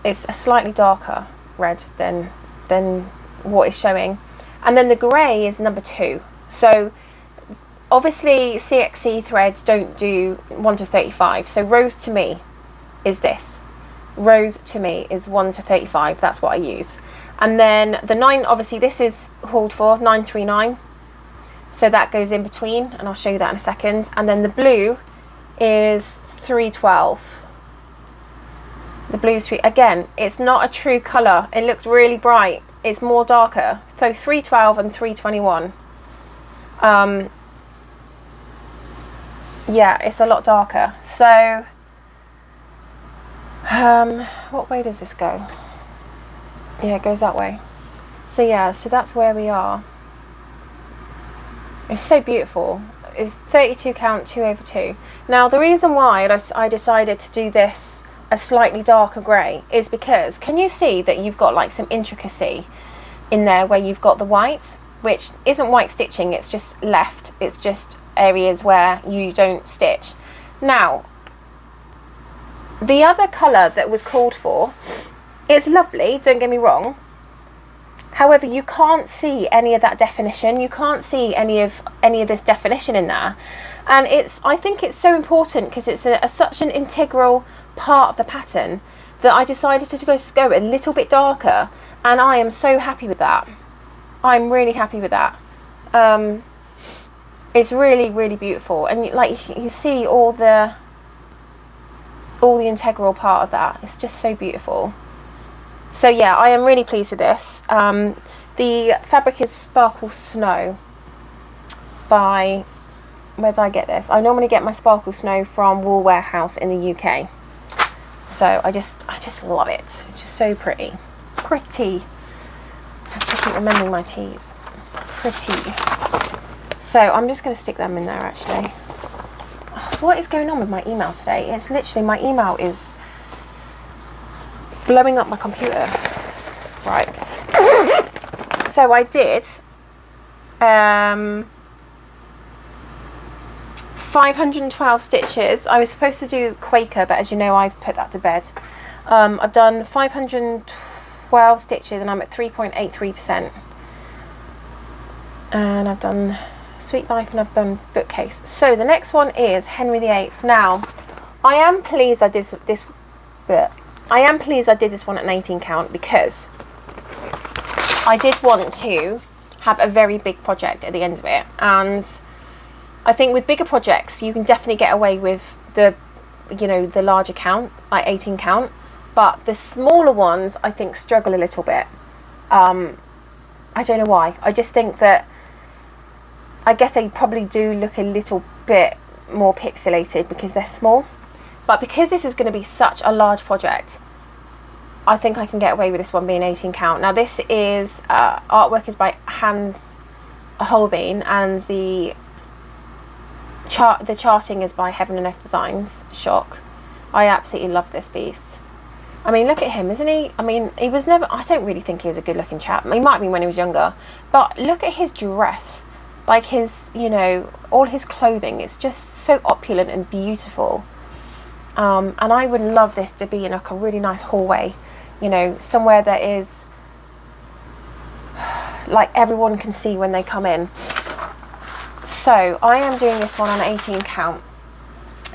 It's a slightly darker red than what is showing. And then the grey is number 2. So obviously CXC threads don't do 1 to 35. So Rose to me is this. Rose to me is 1 to 35. That's what I use. And then the 9, obviously this is hauled for 939. So that goes in between, and I'll show you that in a second. And then the blue is 312. The blue is 3. Again, it's not a true colour. It looks really bright. It's more darker. So 312 and 321. Yeah, it's a lot darker. So, what way does this go? Yeah, it goes that way. So yeah, so that's where we are. It's so beautiful. It's 32 count, 2/2. Now, the reason why I decided to do this a slightly darker grey is because, can you see that you've got like some intricacy in there where you've got the white, which isn't white stitching, it's just left. It's just areas where you don't stitch. Now, the other colour that was called for, it's lovely, don't get me wrong. However, you can't see any of that definition. You can't see any of this definition in there. And I think it's so important because it's such an integral part of the pattern that I decided to go a little bit darker, and I am so happy with that. I'm really happy with that. It's really, really beautiful, and like you see all the integral part of that. It's just so beautiful. So yeah, I am really pleased with this. The fabric is Sparkle Snow by, where did I get this? I normally get my Sparkle Snow from Wool Warehouse in the UK. So I just love it. It's just so pretty. I have to keep remembering my T's. Pretty. So I'm just going to stick them in there actually. What is going on with my email today? It's literally, my email is blowing up my computer. Right. So I did 512 stitches. I was supposed to do Quaker, but as you know, I've put that to bed. I've done 512 stitches and I'm at 3.83%. And I've done Sweet Life and I've done Bookcase. So the next one is Henry VIII. Now, I am pleased I did this one at an 18 count because I did want to have a very big project at the end of it, and I think with bigger projects you can definitely get away with the larger count, like 18 count, but the smaller ones I think struggle a little bit. I don't know why. I just think that I guess they probably do look a little bit more pixelated because they're small, but because this is going to be such a large project, I think I can get away with this one being 18 count. Now this is artwork is by Hans Holbein, and the charting is by Heaven and Earth Designs. Shock. I absolutely love this piece. I mean, look at him, isn't he? I mean, he was never, I don't really think he was a good looking chap. He might have been when he was younger, but look at his dress, like his, all his clothing. It's just so opulent and beautiful. And I would love this to be in like a really nice hallway, somewhere that is like everyone can see when they come in. So I am doing this one on 18 count,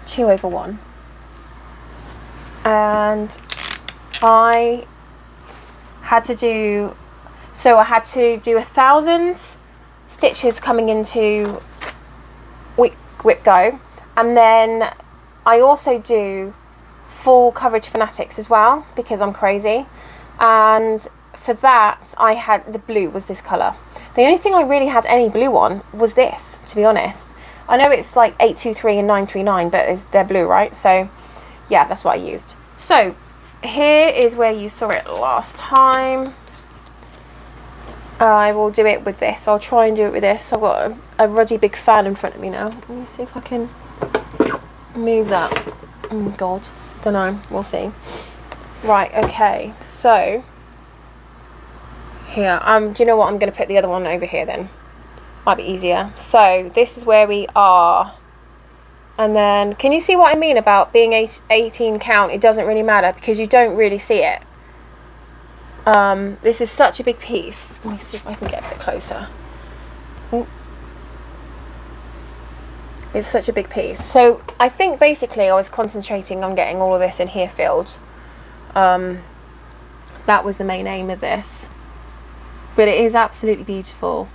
2/1, and I had to do 1,000 stitches coming into whip go, and then I also do full coverage fanatics as well because I'm crazy, and for that I had, the blue was this colour. The only thing I really had any blue on was this, to be honest. I know it's like 823 and 939, but they're blue, right? So yeah, that's what I used. So here is where you saw it last time. I will do it with this. I'll try and do it with this. I've got a ruddy big fan in front of me now. Let me see if I can move that. Oh god, don't know, we'll see. Right, okay, so here, do you know what, I'm going to put the other one over here then, might be easier. So this is where we are, and then can you see what I mean about being 18 count? It doesn't really matter because you don't really see it. This is such a big piece. Let me see if I can get a bit closer. Ooh. It's such a big piece. So I think basically I was concentrating on getting all of this in here filled. That was the main aim of this. But it is absolutely beautiful.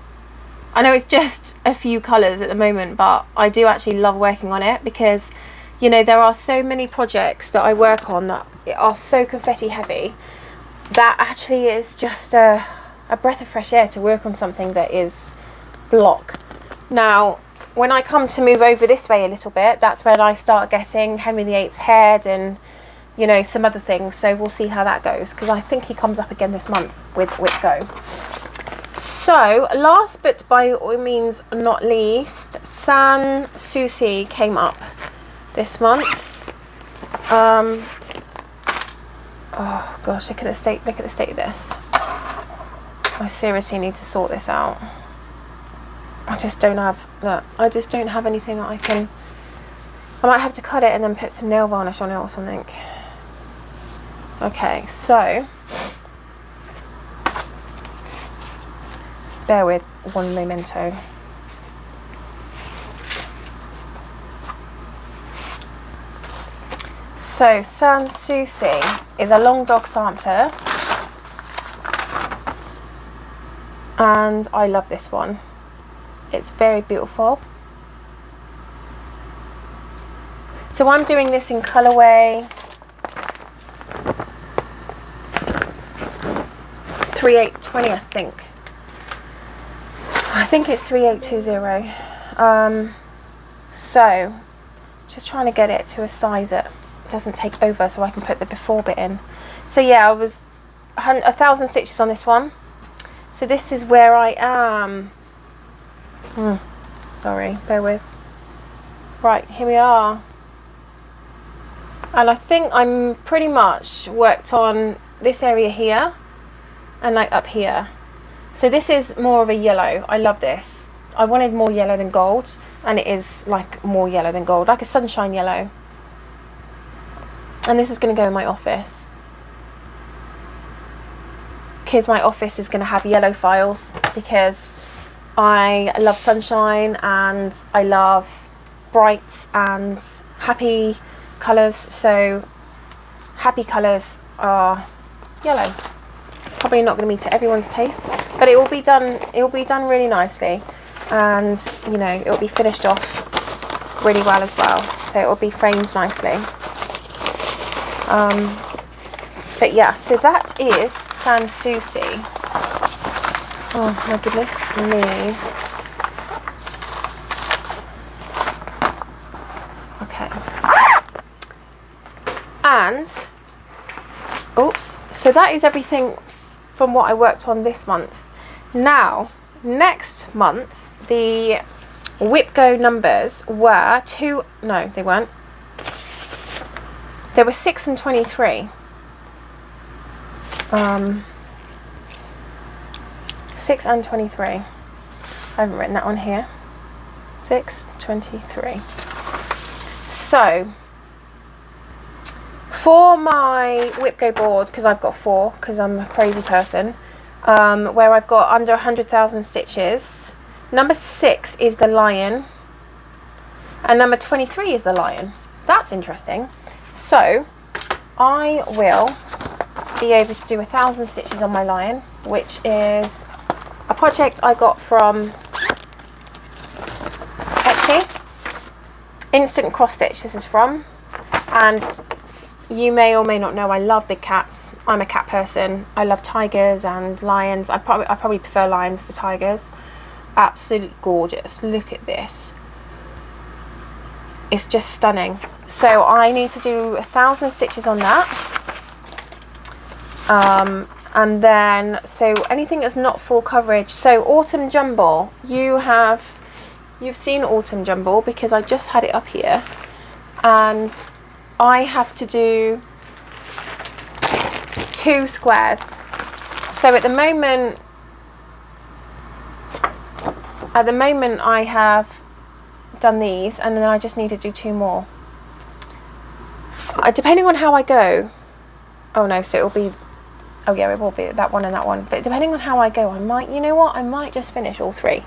I know it's just a few colours at the moment, but I do actually love working on it because, there are so many projects that I work on that are so confetti heavy that actually is just a breath of fresh air to work on something that is block. Now, when I come to move over this way a little bit, that's when I start getting Henry VIII's head and, some other things. So we'll see how that goes, because I think he comes up again this month with Go. So last but by all means not least, Susi came up this month. Oh gosh, look at the state of this. I seriously need to sort this out. I just don't have anything that I can. I might have to cut it and then put some nail varnish on it or something. Okay, so bear with one memento. So Susi is a long dog sampler, and I love this one. It's very beautiful. So I'm doing this in colourway 3820, I think. I think it's 3820. So just trying to get it to a size that doesn't take over so I can put the before bit in. So yeah, I was 1,000 stitches on this one. So this is where I am. Sorry, bear with. Right, here we are. And I think I'm pretty much worked on this area here and like up here. So this is more of a yellow. I love this. I wanted more yellow than gold, and it is like more yellow than gold, like a sunshine yellow. And this is going to go in my office, because my office is going to have yellow files, because I love sunshine and I love bright and happy colours. So happy colours are yellow. Probably not going to be to everyone's taste, but it will be done. It will be done really nicely, and you know, it will be finished off really well as well. So it will be framed nicely. But yeah, so that is Sans Susi. Oh my goodness me. Okay. And oops, so that is everything from what I worked on this month. Now, next month, the Whip Go numbers were no, they weren't. There were 6 and 23. 6 and 23. I haven't written that on here. 6, 23. So, for my Whip Go board, because I've got 4, because I'm a crazy person, where I've got under 100,000 stitches, number 6 is the lion, and number 23 is the lion. That's interesting. So, I will be able to do 1,000 stitches on my lion, which is a project I got from Etsy. Instant cross stitch this is from, and you may or may not know I love big cats. I'm a cat person. I love tigers and lions. I probably prefer lions to tigers. Absolutely gorgeous. Look at this. It's just stunning. So I need to do 1,000 stitches on that. And then, so anything that's not full coverage. So Autumn Jumble, you've seen Autumn Jumble because I just had it up here, and I have to do 2 squares. So at the moment I have done these, and then I just need to do 2 more. Depending on how I go. Oh no, so it'll be, oh yeah, it will be that one and that one. But depending on how I go, I might, you know what, I might just finish all 3.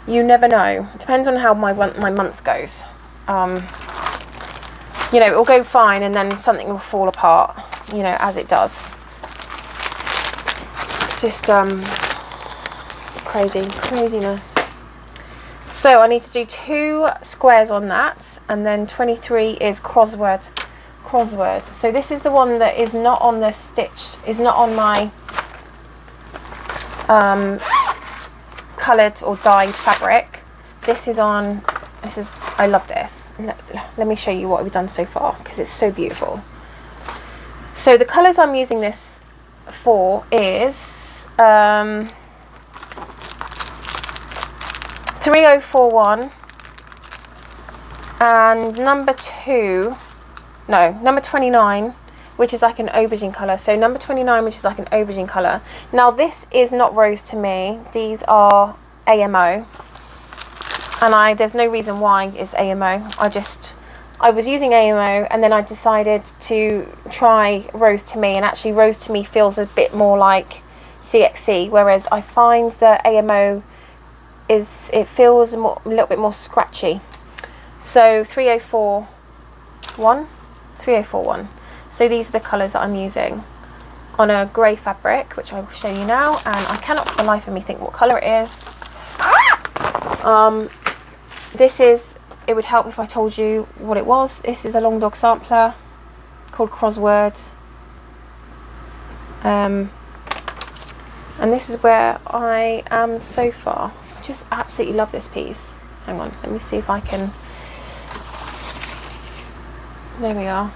You never know. It depends on how my month goes. You know, it'll go fine and then something will fall apart, you know, as it does. It's just craziness. So I need to do 2 squares on that, and then 23 is crossword. So this is the one that is not on the stitch, is not on my coloured or dyed fabric. This is, I love this. Let me show you what we've done so far, because it's so beautiful. So the colours I'm using this for is 3041 and number 29, which is like an aubergine colour. So number 29, which is like an aubergine colour. Now this is not rose to me. These are AMO. And there's no reason why it's AMO. I was using AMO, and then I decided to try rose to me, and actually rose to me feels a bit more like CXC, whereas I find that AMO feels a little bit more scratchy. So 3041. So these are the colours that I'm using on a grey fabric, which I will show you now, and I cannot for the life of me think what colour it is. It would help if I told you what it was. This is a Long Dog sampler called Crosswords. And this is where I am so far. I just absolutely love this piece. Hang on, let me see if I can. There we are.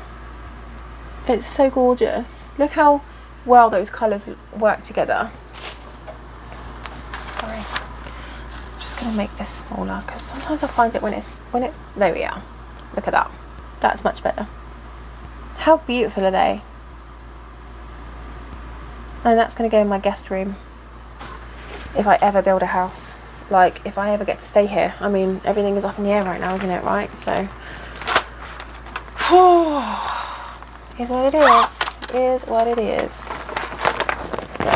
It's so gorgeous. Look how well those colours work together. going to make this smaller because sometimes I find it when it's, there we are. Look at that. That's much better. How beautiful are they? And that's going to go in my guest room if I ever build a house. Like, if I ever get to stay here. I mean, everything is up in the air right now, isn't it? Right? So, is what it is. Is what it is. So,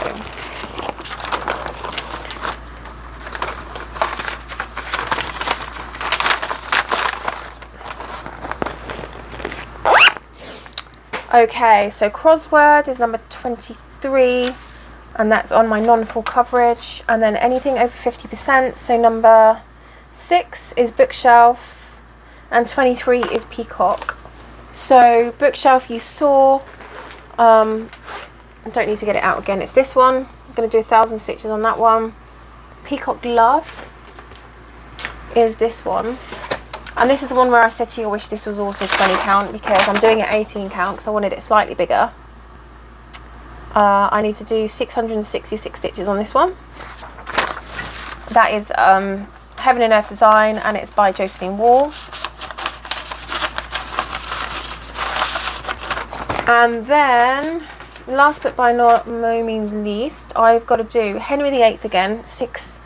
okay, so crossword is number 23, and that's on my non-full coverage. And then anything over 50%, so number 6 is bookshelf, and 23 is peacock. So bookshelf you saw, I don't need to get it out again, it's this one. I'm going to do 1,000 stitches on that one. Peacock Love is this one. And this is the one where I said to you I wish this was also 20 count, because I'm doing it 18 count because I wanted it slightly bigger. I need to do 666 stitches on this one. That is Heaven and Earth Design, and it's by Josephine Wall. And then, last but by no means least, I've got to do Henry VIII again. Six.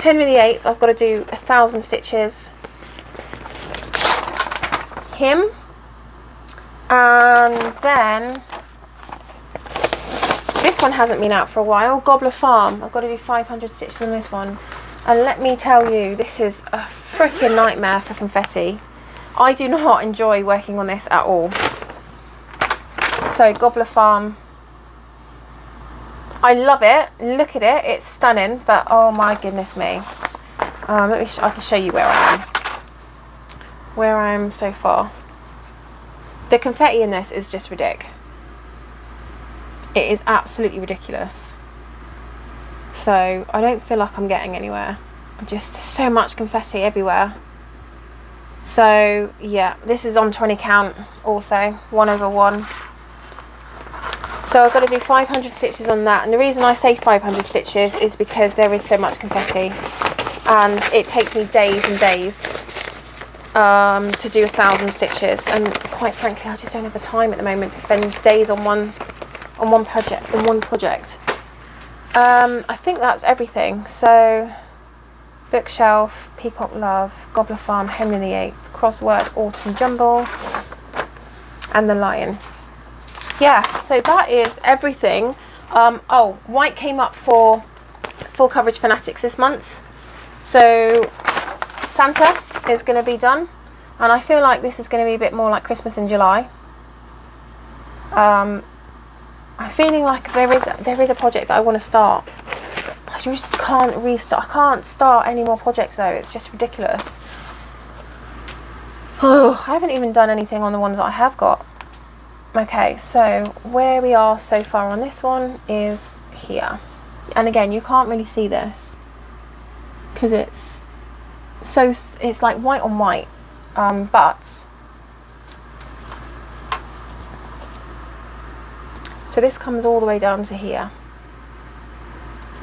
Henry VIII. I've got to do 1,000 stitches. Him. And then this one hasn't been out for a while. Gobbler Farm. I've got to do 500 stitches on this one. And let me tell you, this is a freaking nightmare for confetti. I do not enjoy working on this at all. So Gobbler Farm, I love it. Look at it, it's stunning. But oh my goodness me. I can show you where I am so far. The confetti in this is just ridiculous. It is absolutely ridiculous. So I don't feel like I'm getting anywhere. Just so much confetti everywhere. So yeah, this is on 20 count also, 1/1. So I've got to do 500 stitches on that. And the reason I say 500 stitches is because there is so much confetti, and it takes me days and days to do 1,000 stitches. And quite frankly, I just don't have the time at the moment to spend days on one project. I think that's everything. So bookshelf, Peacock Love, Gobbler Farm, Henry VIII, crossword, Autumn Jumble, and the Lion. Yes, so that is everything. Oh, white came up for full coverage fanatics this month. So Santa is going to be done, and I feel like this is going to be a bit more like Christmas in July. I'm feeling like there is a project that I want to start. I just can't restart. I can't start any more projects though. It's just ridiculous. Oh, I haven't even done anything on the ones that I have got. Okay, so where we are so far on this one is here. And again, you can't really see this because it's like white on white. But so this comes all the way down to here,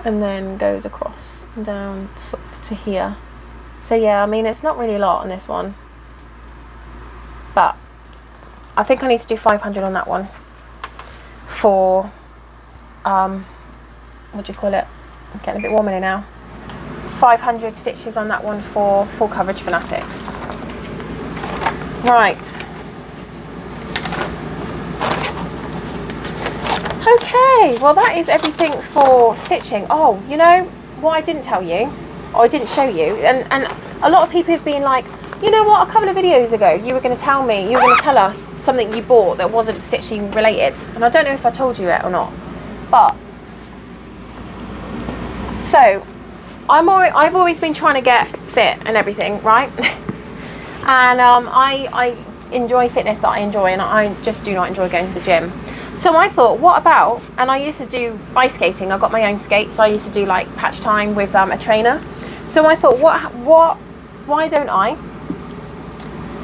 and then goes across and down sort of to here. So yeah, I mean, it's not really a lot on this one, but I think I need to do 500 on that one for what do you call it? I'm getting a bit warm in here now. 500 stitches on that one for full coverage fanatics. Right. Okay, well that is everything for stitching. Oh, you know what I didn't tell you, or I didn't show you, and a lot of people have been like, you know what, a couple of videos ago you were going to tell us something you bought that wasn't stitching related, and I don't know if I told you it or not. But so I've always been trying to get fit and everything, right? And I enjoy fitness that I enjoy, and I just do not enjoy going to the gym. So I thought, what about, and I used to do ice skating. I got my own skates, so I used to do like patch time with a trainer. So I thought, why don't I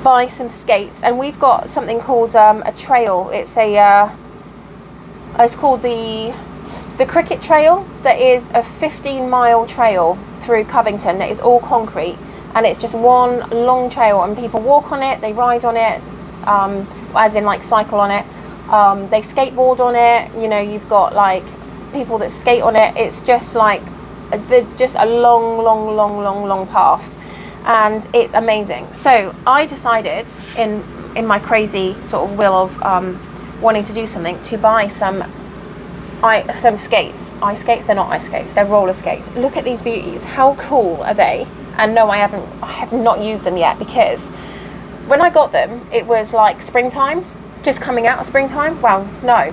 buy some skates, and we've got something called a trail. It's called the Cricket Trail. That is a 15-mile trail through Covington that is all concrete, and it's just one long trail, and people walk on it, they ride on it, as in like cycle on it, they skateboard on it, you know, you've got like people that skate on it. It's just like just a long path, and it's amazing. So I decided in my crazy sort of will of wanting to do something, to buy some skates. Ice skates? They're not ice skates, they're roller skates. Look at these beauties. How cool are they? And no, I have not used them yet, because when I got them, it was like springtime, just coming out of springtime. Well, no,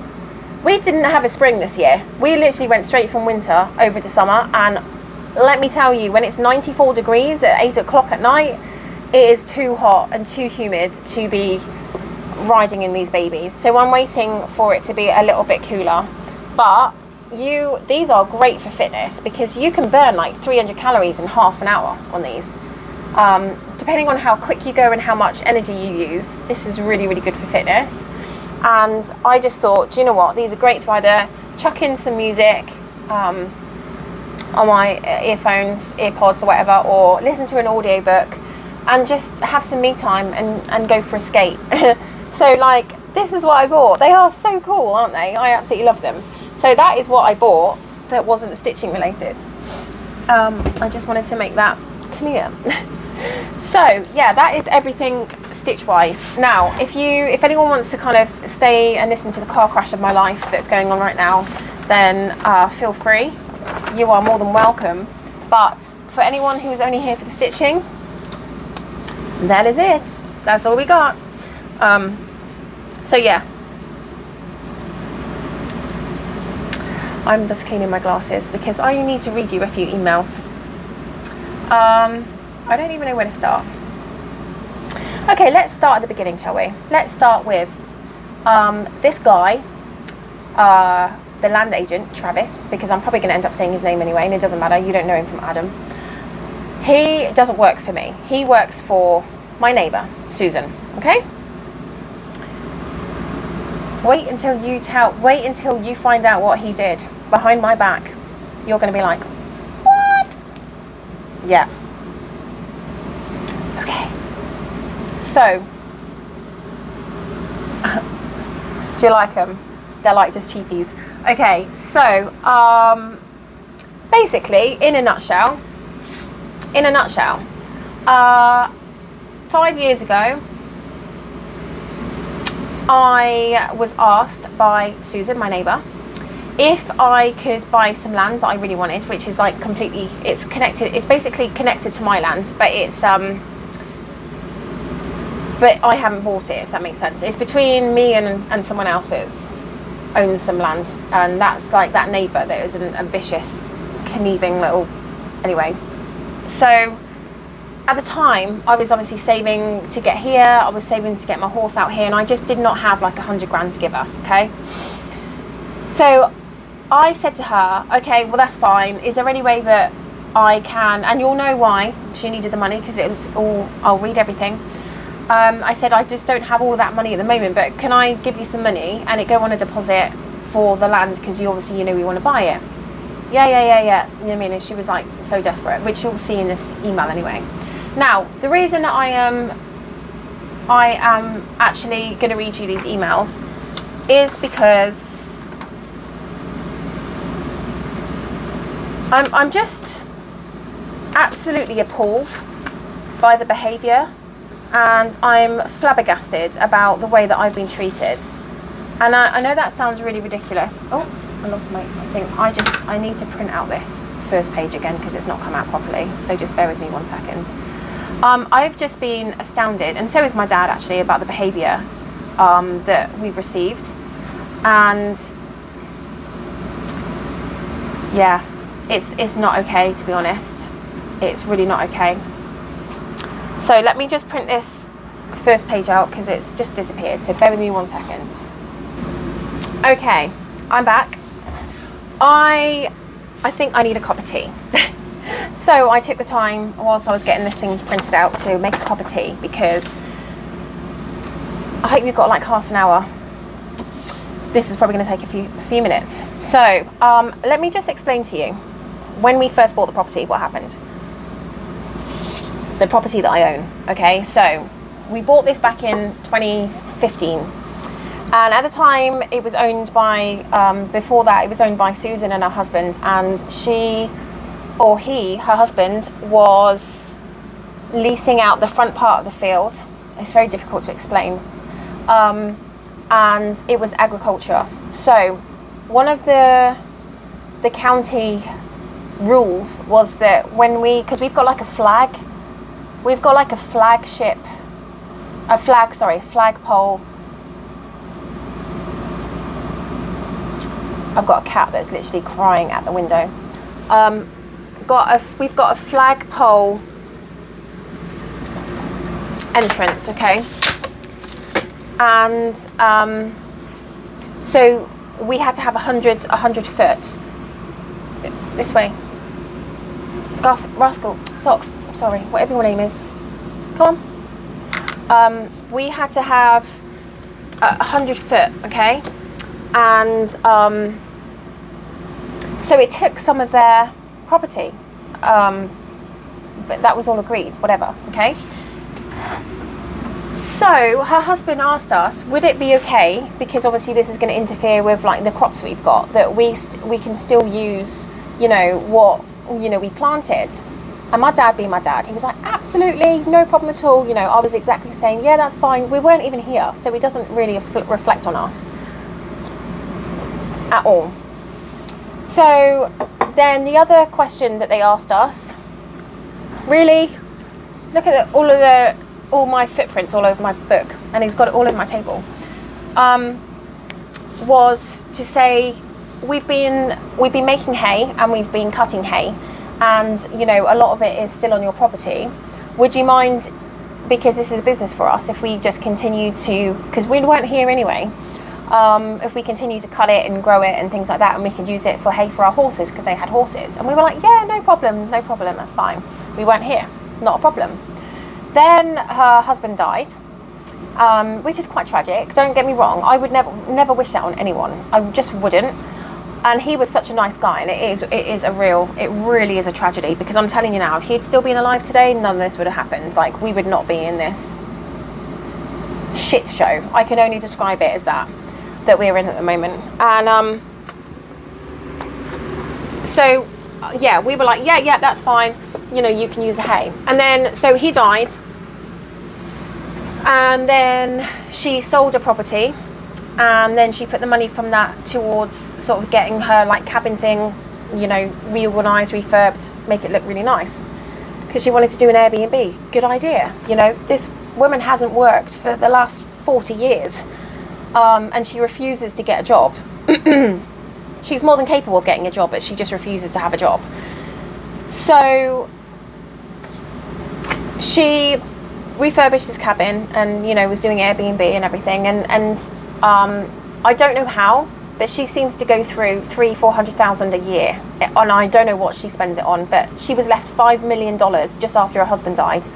we didn't have a spring this year. We literally went straight from winter over to summer, and let me tell you, when it's 94 degrees at 8 o'clock at night, it is too hot and too humid to be riding in these babies. So I'm waiting for it to be a little bit cooler. But these are great for fitness, because you can burn like 300 calories in half an hour on these. Depending on how quick you go and how much energy you use, this is really good for fitness. And I just thought, do you know what, these are great to either chuck in some music on my earphones, earpods or whatever, or listen to an audiobook and just have some me time and go for a skate. So like, this is what I bought. They are so cool, aren't they? I absolutely love them. So that is what I bought that wasn't stitching related. I just wanted to make that clear. So yeah, that is everything stitch wise. Now, if anyone wants to kind of stay and listen to the car crash of my life that's going on right now, then feel free. You are more than welcome. But for anyone who is only here for the stitching, that is it. That's all we got. So yeah, I'm just cleaning my glasses because I need to read you a few emails. I don't even know where to start. Okay, let's start at the beginning, shall we? Let's start with this guy, the land agent, Travis, because I'm probably going to end up saying his name anyway, and it doesn't matter, you don't know him from Adam. He doesn't work for me. He works for my neighbour, Susan, okay? Wait until you find out what he did behind my back. You're going to be like, what? Yeah. Okay. So, do you like them? They're like just cheapies. Okay, so, basically, in a nutshell, 5 years ago, I was asked by Susan, my neighbour, if I could buy some land that I really wanted, which is like it's basically connected to my land, but but I haven't bought it, if that makes sense. It's between me and someone else's owns some land, and that's like that neighbour that is an ambitious, conniving little, anyway. So at the time, I was obviously saving to get here, I was saving to get my horse out here, and I just did not have like 100 grand to give her, okay? So I said to her, okay, well that's fine. Is there any way that I can, and you'll know why she needed the money, because it was all, I'll read everything. I said, I just don't have all of that money at the moment, but can I give you some money and it go on a deposit for the land, because you obviously, we want to buy it. Yeah. You know what I mean? And she was like so desperate, which you'll see in this email anyway. Now, the reason that I am actually going to read you these emails is because I'm just absolutely appalled by the behaviour, and I'm flabbergasted about the way that I've been treated. And I know that sounds really ridiculous. Oops, I lost my thing. I need to print out this first page again because it's not come out properly. So just bear with me 1 second. I've just been astounded, and so is my dad actually, about the behaviour that we've received. And yeah, it's not okay, to be honest. It's really not okay. So let me just print this first page out because it's just disappeared. So bear with me 1 second. Okay, I'm back. I think I need a cup of tea. So I took the time whilst I was getting this thing printed out to make a cup of tea, because I hope you've got like half an hour. This is probably going to take a few minutes. So let me just explain to you, when we first bought the property, what happened. The property that I own. Okay, so we bought this back in 2015. And at the time, it was owned by, before that, it was owned by Susan and her husband. And her husband, was leasing out the front part of the field. It's very difficult to explain. And it was agriculture. So one of the county rules was that because we've got like a flagpole. I've got a cat that's literally crying at the window. We've got a flagpole entrance, okay? And so we had to have 100 foot this way. Garth, rascal, socks, sorry, whatever your name is. Come on. We had to have 100 foot, okay? And so it took some of their property, but that was all agreed, whatever, okay? So her husband asked us, would it be okay, because obviously this is going to interfere with like the crops we've got, that we can still use, what we planted. And my dad, being my dad, he was like, absolutely, no problem at all. I was exactly saying, yeah, that's fine. We weren't even here, so it doesn't really reflect on us at all. So then the other question that they asked us, really, look at all my footprints all over my book, and he's got it all over my table, was to say, we've been making hay and we've been cutting hay, and a lot of it is still on your property. Would you mind, because this is a business for us, if we just continue to, because we weren't here anyway, if we continue to cut it and grow it and things like that, and we could use it for hay for our horses, because they had horses. And we were like, yeah, no problem, that's fine. We weren't here, not a problem. Then her husband died, which is quite tragic. Don't get me wrong, I would never wish that on anyone. I just wouldn't. And he was such a nice guy, and it really is a tragedy, because I'm telling you now, if he'd still been alive today, none of this would have happened. Like, we would not be in this shit show. I can only describe it as that we're in at the moment. And so yeah, we were like, yeah, that's fine, you can use the hay. And then so he died, and then she sold a property, and then she put the money from that towards sort of getting her like cabin thing, reorganized, refurbed, make it look really nice, because she wanted to do an Airbnb. Good idea. This woman hasn't worked for the last 40 years, and she refuses to get a job. She's more than capable of getting a job, but she just refuses to have a job. So she refurbished this cabin, and was doing Airbnb and everything, and I don't know how, but she seems to go through $300,000-400,000 a year, and I don't know what she spends it on, but she was left $5 million just after her husband died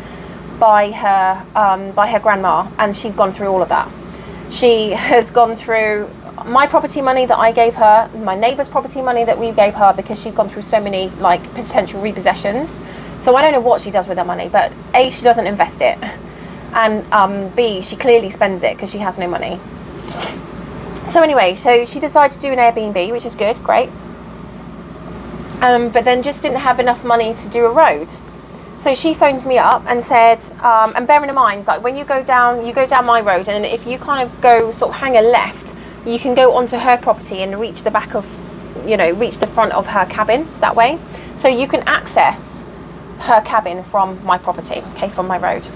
by her grandma, and she's gone through all of that. She has gone through my property money that I gave her, my neighbour's property money that we gave her, because she's gone through so many like potential repossessions. So I don't know what she does with her money, but A, she doesn't invest it, and B, she clearly spends it because she has no money. So anyway, so she decided to do an Airbnb, which is good, great. But then just didn't have enough money to do a road. So she phones me up and said, and bearing in mind, like when you go down my road, and if you kind of go sort of hang a left, you can go onto her property and reach the front of her cabin that way. So you can access her cabin from my property, okay, from my road.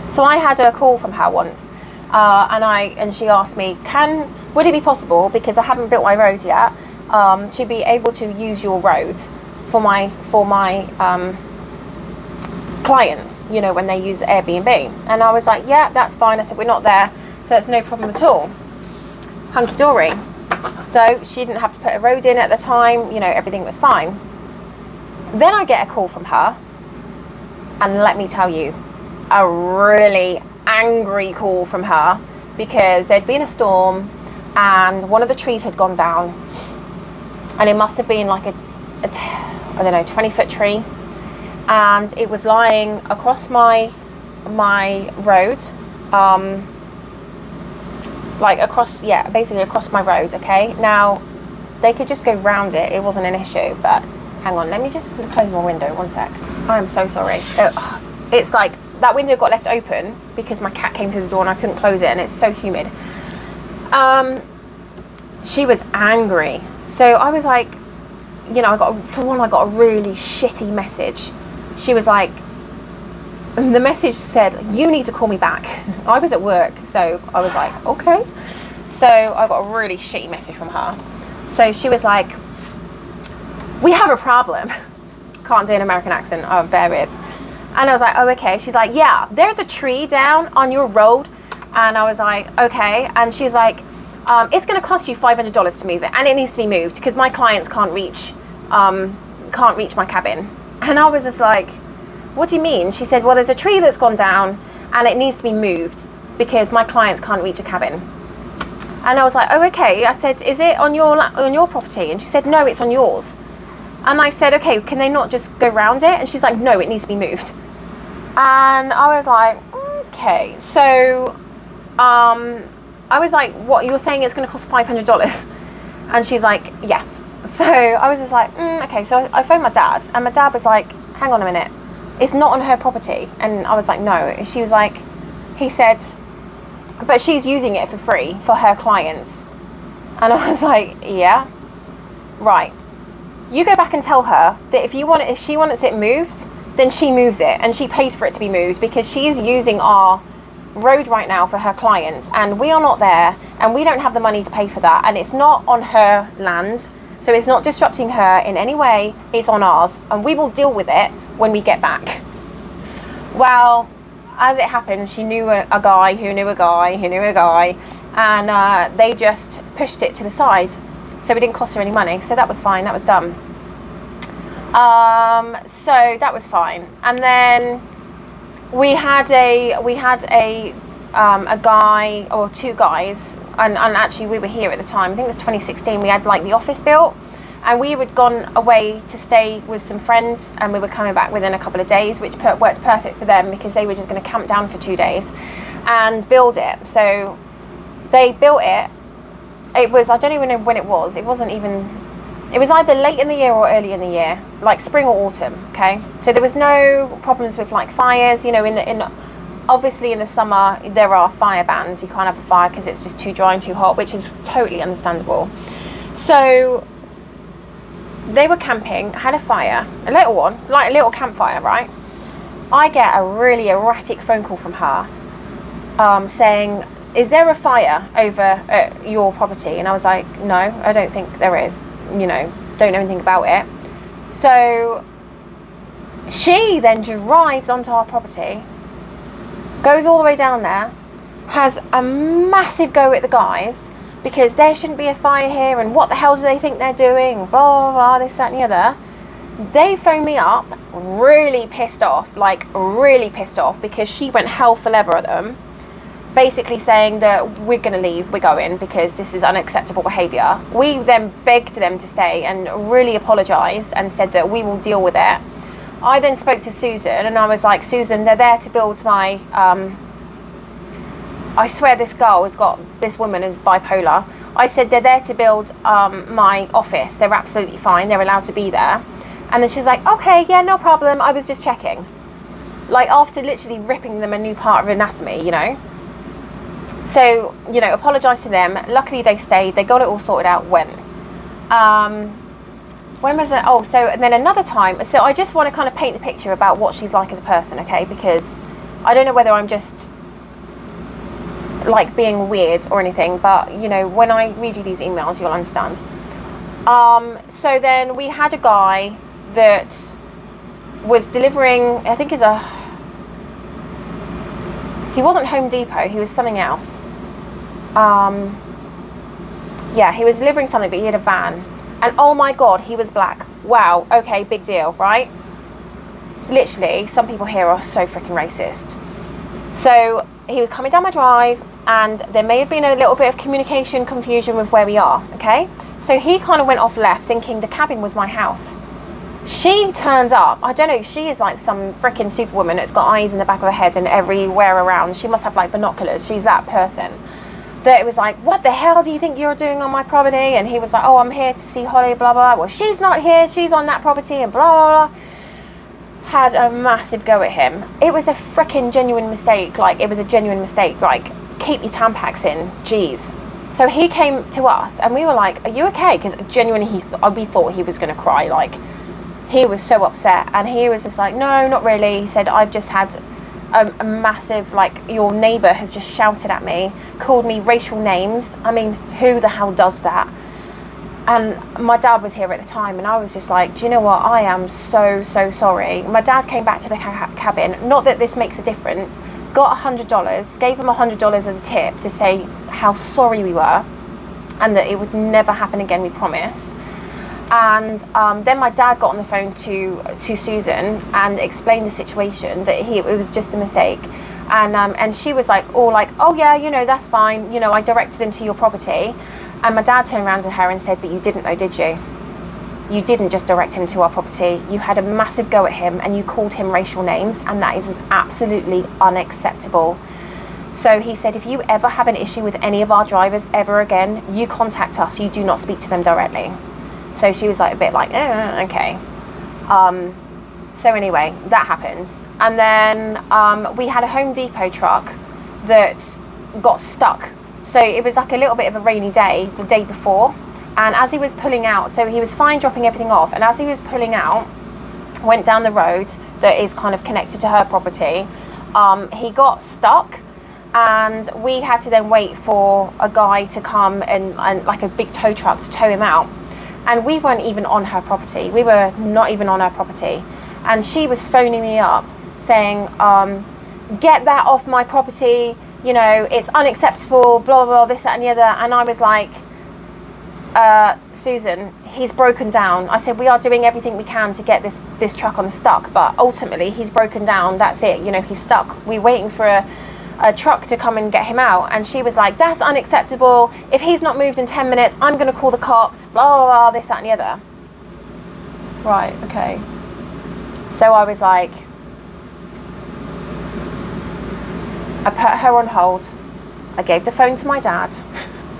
So I had a call from her once, and she asked me, would it be possible, because I haven't built my road yet, to be able to use your road for my clients, when they use Airbnb. And I was like, yeah, that's fine. I said, we're not there, so that's no problem at all. Hunky dory. So she didn't have to put a road in at the time, everything was fine. Then I get a call from her, and let me tell you, a really angry call from her because there'd been a storm and one of the trees had gone down, and it must have been like a I don't know, 20-foot tree, and it was lying across my road, basically across my road. Okay, now they could just go round it, it wasn't an issue, but hang on, let me just close my window, one sec. I am so sorry. It's like that window got left open because my cat came through the door and I couldn't close it, and it's so humid. She was angry, so I was like, you know, I got a really shitty message. She was like, the message said, "You need to call me back." I was at work, so I was like, okay. So I got a really shitty message from her. So she was like, "We have a problem." Can't do an American accent, bear with. And I was like, oh, okay. She's like, "Yeah, there's a tree down on your road." And I was like, okay. And she's like, "It's going to cost you $500 to move it, and it needs to be moved because my clients can't reach my cabin." And I was just like, "What do you mean?" She said, "Well, there's a tree that's gone down and it needs to be moved because my clients can't reach a cabin." And I was like, "Oh, okay." I said, "Is it on your property?" And she said, "No, it's on yours." And I said, "Okay, can they not just go round it?" And she's like, "No, it needs to be moved." And I was like, okay. So I was like, "What, you're saying it's going to cost $500? And she's like, "Yes." So I was just like, okay. So I phoned my dad, and my dad was like, "Hang on a minute, it's not on her property." And I was like, "No." And she was like, he said, "But she's using it for free for her clients." And I was like, "Yeah, right. You go back and tell her that if she wants it moved, then she moves it and she pays for it to be moved, because she is using our road right now for her clients, and we are not there, and we don't have the money to pay for that, and it's not on her land, so it's not disrupting her in any way, it's on ours, and we will deal with it when we get back." Well, as it happens, she knew a guy who knew a guy who knew a guy, and they just pushed it to the side, so it didn't cost her any money. So that was fine, that was done. So that was fine. And then we had a guy or two guys, and actually we were here at the time. I think it was 2016. We had like the office built, and we had gone away to stay with some friends, and we were coming back within a couple of days, which worked perfect for them because they were just going to camp down for 2 days and build it. So they built it. It was, I don't even know when it was. It was either late in the year or early in the year, like spring or autumn. Okay, so there was no problems with like fires. You know, obviously in the summer there are fire bans. You can't have a fire because it's just too dry and too hot, which is totally understandable. So they were camping, had a fire, a little one, like a little campfire, right? I get a really erratic phone call from her saying, "Is there a fire over at your property?" And I was like, "No, I don't think there is. You know, don't know anything about it." So she then drives onto our property, goes all the way down there, has a massive go at the guys because there shouldn't be a fire here, and what the hell do they think they're doing? Blah, blah, blah, this, that, and the other. They phoned me up, really pissed off because she went hell for leather at them, basically saying that we're going to leave, we're going, because this is unacceptable behaviour. We then begged them to stay and really apologised and said that we will deal with it. I then spoke to Susan, and I was like, "Susan, they're there to build my I swear this woman is bipolar." I said, "They're there to build my office. They're absolutely fine. They're allowed to be there." And then she was like, "Okay, yeah, no problem. I was just checking." Like, after literally ripping them a new part of anatomy, you know. So, you know, apologised to them. Luckily they stayed. They got it all sorted out when was it? Oh, so, and then another time. So I just want to kind of paint the picture about what she's like as a person, okay? Because I don't know whether I'm just like being weird or anything, but you know, when I read you these emails, you'll understand. So then we had a guy that was delivering, I think he wasn't Home Depot, he was something else. Yeah, he was delivering something, but he had a van. And oh my God, he was black. Wow, okay, big deal, right? Literally, some people here are so freaking racist. So he was coming down my drive, and there may have been a little bit of communication confusion with where we are, okay? So he kind of went off left thinking the cabin was my house. She turns up, I don't know, she is like some freaking superwoman that's got eyes in the back of her head and everywhere around. She must have like binoculars. She's that person. That it was like, what the hell do you think you're doing on my property? And he was like, oh, I'm here to see Holly, blah, blah. Well, she's not here. She's on that property and blah, blah, blah. Had a massive go at him. It was a freaking genuine mistake. Like, it was a genuine mistake. Like, keep your Tampax in. Jeez. So he came to us and we were like, are you okay? Because genuinely, we thought he was going to cry. Like, he was so upset, and he was just like, no, not really. He said, I've just had a massive, like, your neighbour has just shouted at me, called me racial names. I mean, who the hell does that? And my dad was here at the time, and I was just like, do you know what? I am so sorry. My dad came back to the cabin. Not that this makes a difference. Got $100, gave him $100 as a tip to say how sorry we were, and that it would never happen again, we promise. And then my dad got on the phone to Susan and explained the situation, that it was just a mistake. And she was like, oh yeah, you know, that's fine. You know, I directed him to your property. And my dad turned around to her and said, but you didn't though, did you? You didn't just direct him to our property. You had a massive go at him and you called him racial names, and that is absolutely unacceptable. So he said, if you ever have an issue with any of our drivers ever again, you contact us. You do not speak to them directly. So she was like a bit like, okay. So anyway, that happened. And then we had a Home Depot truck that got stuck. So it was like a little bit of a rainy day the day before. And as he was pulling out, so he was fine dropping everything off. And as he was pulling out, went down the road that is kind of connected to her property, he got stuck. And we had to then wait for a guy to come and like a big tow truck to tow him out. And we weren't even on her property. We were not even on her property. And she was phoning me up saying, get that off my property. You know, it's unacceptable, blah, blah, blah, this, that, and the other. And I was like, Susan, he's broken down. I said, we are doing everything we can to get this truck unstuck. But ultimately, he's broken down. That's it. You know, he's stuck. We're waiting for a truck to come and get him out. And she was like, that's unacceptable. If he's not moved in 10 minutes, I'm going to call the cops, blah, blah, blah, this, that, and the other. Right, okay. So I was like, I put her on hold. I gave the phone to my dad,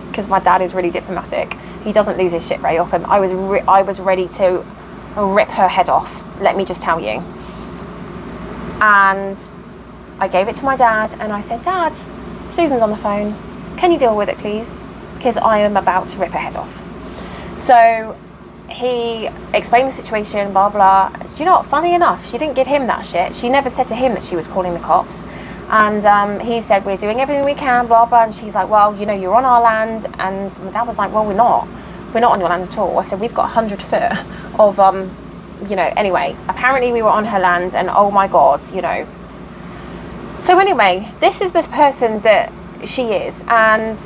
because my dad is really diplomatic. He doesn't lose his shit very often. I was ready to rip her head off, let me just tell you. And I gave it to my dad and I said, Dad, Susan's on the phone. Can you deal with it, please? Because I am about to rip her head off. So he explained the situation, blah, blah. Do you know what? Funny enough, she didn't give him that shit. She never said to him that she was calling the cops. And he said, we're doing everything we can, blah, blah. And she's like, well, you know, you're on our land. And my dad was like, well, we're not. We're not on your land at all. I said, we've got 100 foot of, you know, anyway. Apparently we were on her land and oh my God, you know. So anyway, this is the person that she is, and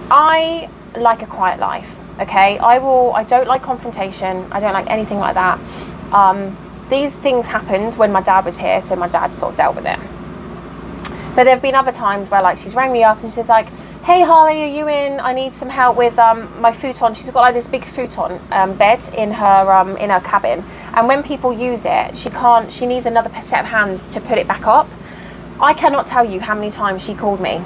I like a quiet life, okay? I don't like confrontation. I don't like anything like that. These things happened when my dad was here, so my dad sort of dealt with it. But there have been other times where, like, she's rang me up and she's like, hey Harley, are you in? I need some help with my futon. She's got like this big futon bed in her cabin, and when people use it, she needs another set of hands to put it back up. I cannot tell you how many times she called me.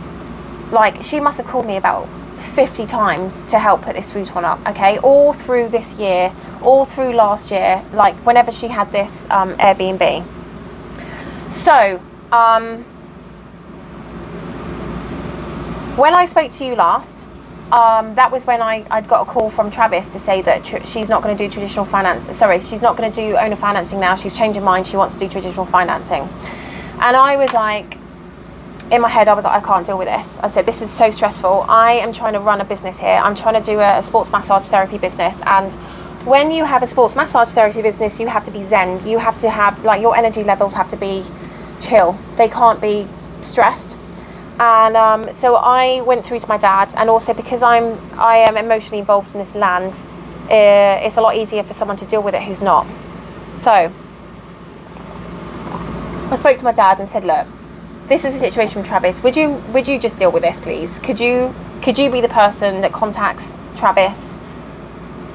Like, she must have called me about 50 times to help put this futon up, okay? All through this year, all through last year, like whenever she had this Airbnb. So, when I spoke to you last, that was when I'd got a call from Travis to say that she's not going to do traditional finance. Sorry, she's not going to do owner financing now. She's changed her mind. She wants to do traditional financing. And I was like, in my head, I was like, I can't deal with this. I said, this is so stressful. I am trying to run a business here. I'm trying to do a sports massage therapy business. And when you have a sports massage therapy business, you have to be zen. You have to have, like, your energy levels have to be chill. They can't be stressed. And so I went through to my dad, and also because I am emotionally involved in this land, it's a lot easier for someone to deal with it who's not. So I spoke to my dad and said, look, this is the situation from Travis. Would you just deal with this, please? Could you be the person that contacts Travis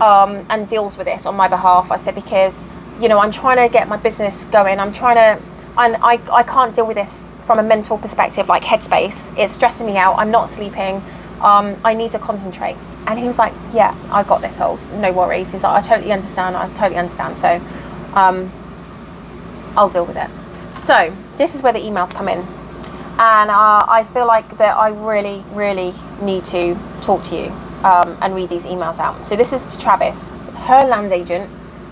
and deals with this on my behalf? I said, because, you know, I'm trying to get my business going. And I can't deal with this from a mental perspective, like headspace. It's stressing me out. I'm not sleeping. I need to concentrate. And he was like, yeah, I got this, Holes. No worries. He's like, I totally understand. So I'll deal with it. So this is where the emails come in. And I feel like that I really, really need to talk to you and read these emails out. So this is to Travis, her land agent,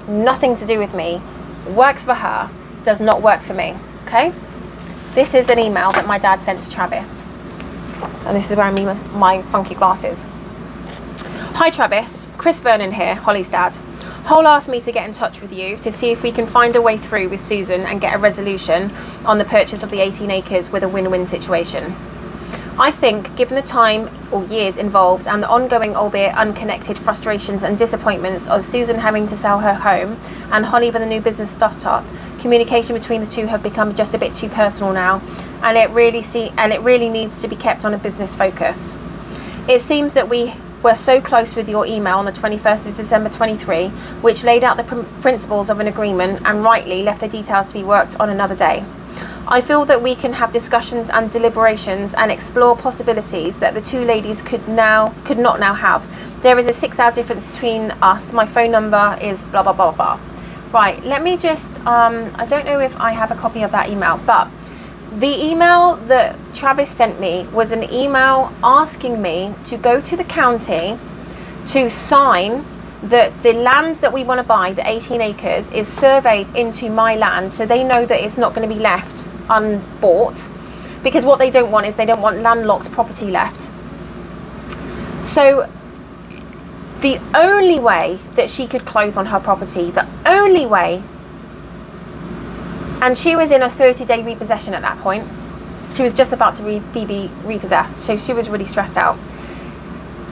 nothing to do with me, works for her, does not work for me, okay? This is an email that my dad sent to Travis. And this is where I mean my funky glasses. Hi Travis, Chris Vernon here, Holly's dad. Hol asked me to get in touch with you to see if we can find a way through with Susan and get a resolution on the purchase of the 18 acres with a win-win situation. I think, given the time or years involved and the ongoing, albeit unconnected, frustrations and disappointments of Susan having to sell her home and Holly with a new business startup, communication between the two have become just a bit too personal now, and it really needs to be kept on a business focus. It seems that we were so close with your email on the 21st of December 23, which laid out the principles of an agreement and rightly left the details to be worked on another day. I feel that we can have discussions and deliberations and explore possibilities that the two ladies could not now have. There is a 6-hour difference between us. My phone number is blah, blah, blah, blah. Right, let me just, I don't know if I have a copy of that email, but the email that Travis sent me was an email asking me to go to the county to sign that the land that we want to buy, the 18 acres, is surveyed into my land, so they know that it's not going to be left unbought, because what they don't want is they don't want landlocked property left. So the only way that she could close on her property, the only way, and she was in a 30-day repossession at that point. She was just about to be repossessed, so she was really stressed out,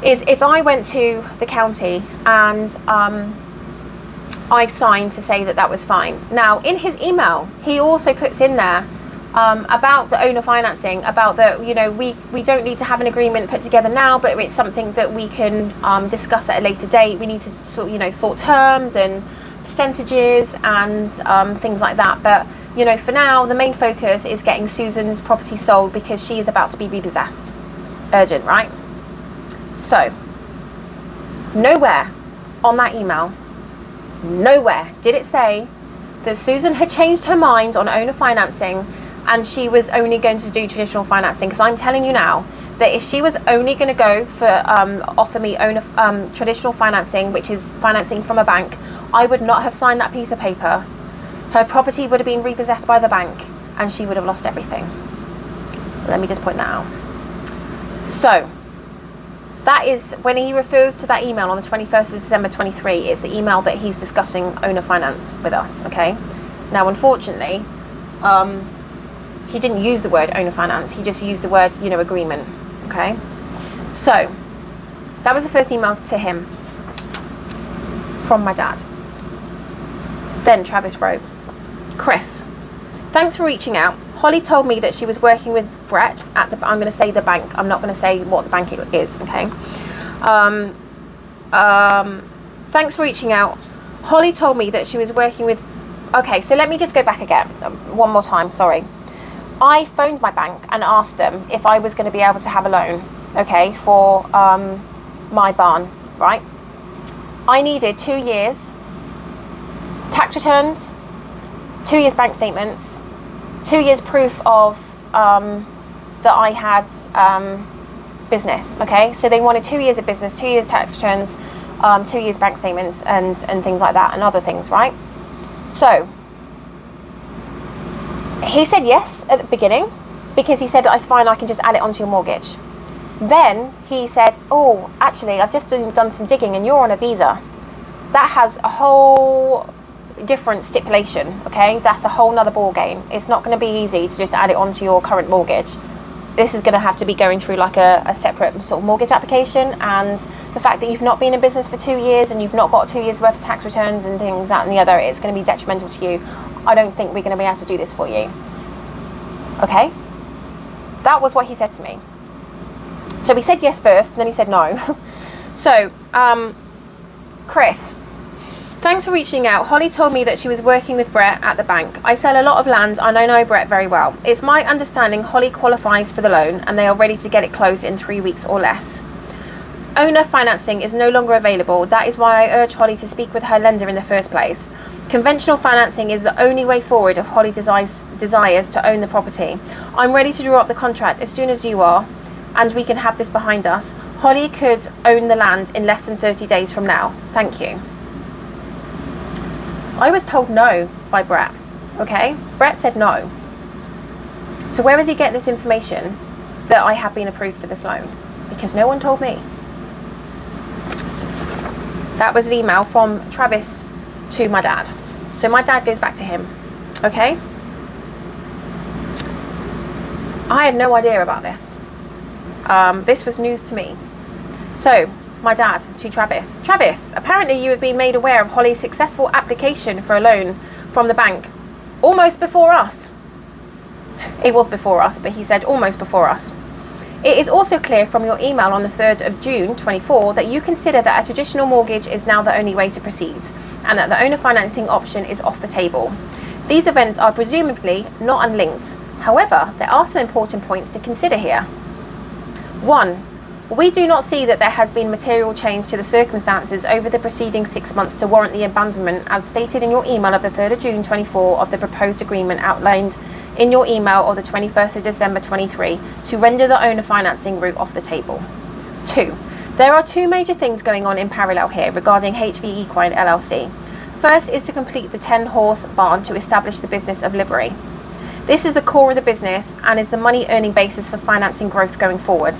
is if I went to the county and I signed to say that that was fine. Now, in his email, he also puts in there about the owner financing, about the, you know, we don't need to have an agreement put together now, but it's something that we can discuss at a later date. We need to sort terms and percentages and things like that. But, you know, for now, the main focus is getting Susan's property sold because she is about to be repossessed. Urgent, right? So, nowhere on that email, nowhere did it say that Susan had changed her mind on owner financing and she was only going to do traditional financing. Because I'm telling you now that if she was only going to go for offer me owner traditional financing, which is financing from a bank, I would not have signed that piece of paper. Her property would have been repossessed by the bank and she would have lost everything. Let me just point that out. So that is when he refers to that email on the 21st of December 23, it's the email that he's discussing owner finance with us, okay? Now, unfortunately, he didn't use the word owner finance. He just used the word, you know, agreement, okay? So that was the first email to him from my dad. Then Travis wrote, Chris, thanks for reaching out. Holly told me that she was working with Brett at the, I'm going to say the bank. I'm not going to say what the bank it is, okay? Thanks for reaching out. Holly told me that she was working with, okay, so let me just go back again. One more time, sorry. I phoned my bank and asked them if I was going to be able to have a loan, okay, for my barn, right? I needed 2 years tax returns, 2 years bank statements, 2 years proof of that I had business, okay? So they wanted 2 years of business, 2 years tax returns, 2 years bank statements and things like that and other things, right? So he said yes at the beginning because he said, it's fine, I can just add it onto your mortgage. Then he said, oh, actually, I've just done some digging and you're on a visa. That has a whole different stipulation, okay? That's a whole nother ball game. It's not going to be easy to just add it onto your current mortgage. This is going to have to be going through like a separate sort of mortgage application, and the fact that you've not been in business for 2 years and you've not got 2 years worth of tax returns and things, that and the other, it's going to be detrimental to you. I don't think we're going to be able to do this for you. Okay? That was what he said to me. So he said yes first, and then he said no. So, Chris, thanks for reaching out. Holly told me that she was working with Brett at the bank. I sell a lot of land and I know Brett very well. It's my understanding Holly qualifies for the loan and they are ready to get it closed in 3 weeks or less. Owner financing is no longer available. That is why I urge Holly to speak with her lender in the first place. Conventional financing is the only way forward if Holly desires to own the property. I'm ready to draw up the contract as soon as you are, and we can have this behind us. Holly could own the land in less than 30 days from now. Thank you. I was told no by Brett, okay? Brett said no. So where is he getting this information that I have been approved for this loan? Because no one told me. That was an email from Travis to my dad. So my dad goes back to him, okay? I had no idea about this. This was news to me. So my dad to Travis. Travis, apparently you have been made aware of Holly's successful application for a loan from the bank almost before us. It was before us, but he said almost before us. It is also clear from your email on the 3rd of June 24 that you consider that a traditional mortgage is now the only way to proceed and that the owner financing option is off the table. These events are presumably not unlinked. However, there are some important points to consider here. 1. We do not see that there has been material change to the circumstances over the preceding 6 months to warrant the abandonment as stated in your email of the 3rd of June 24 of the proposed agreement outlined in your email of the 21st of December 23 to render the owner financing route off the table. 2. There are 2 major things going on in parallel here regarding HV Equine LLC. First is to complete the 10-horse barn to establish the business of livery. This is the core of the business and is the money earning basis for financing growth going forward.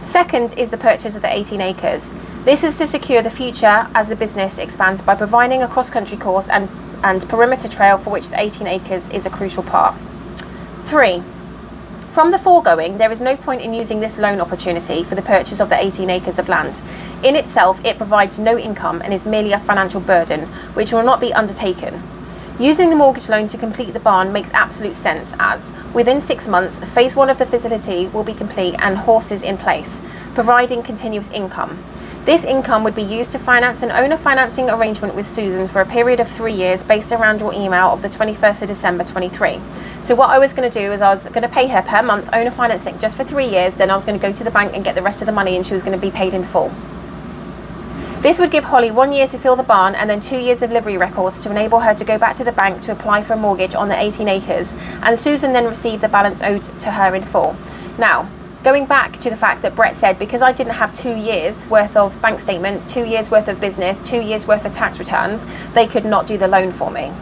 Second is the purchase of the 18 acres. This is to secure the future as the business expands by providing a cross-country course and perimeter trail for which the 18 acres is a crucial part. 3. From the foregoing, there is no point in using this loan opportunity for the purchase of the 18 acres of land. In itself, it provides no income and is merely a financial burden, which will not be undertaken. Using the mortgage loan to complete the barn makes absolute sense as, within 6 months, phase 1 of the facility will be complete and horses in place, providing continuous income. This income would be used to finance an owner financing arrangement with Susan for a period of 3 years based around your email of the 21st of December 23. So what I was going to do is I was going to pay her per month owner financing just for 3 years, then I was going to go to the bank and get the rest of the money and she was going to be paid in full. This would give Holly 1 year to fill the barn and then 2 years of livery records to enable her to go back to the bank to apply for a mortgage on the 18 acres and Susan then received the balance owed to her in full. Now, going back to the fact that Brett said because I didn't have 2 years worth of bank statements, 2 years worth of business, 2 years worth of tax returns, they could not do the loan for me.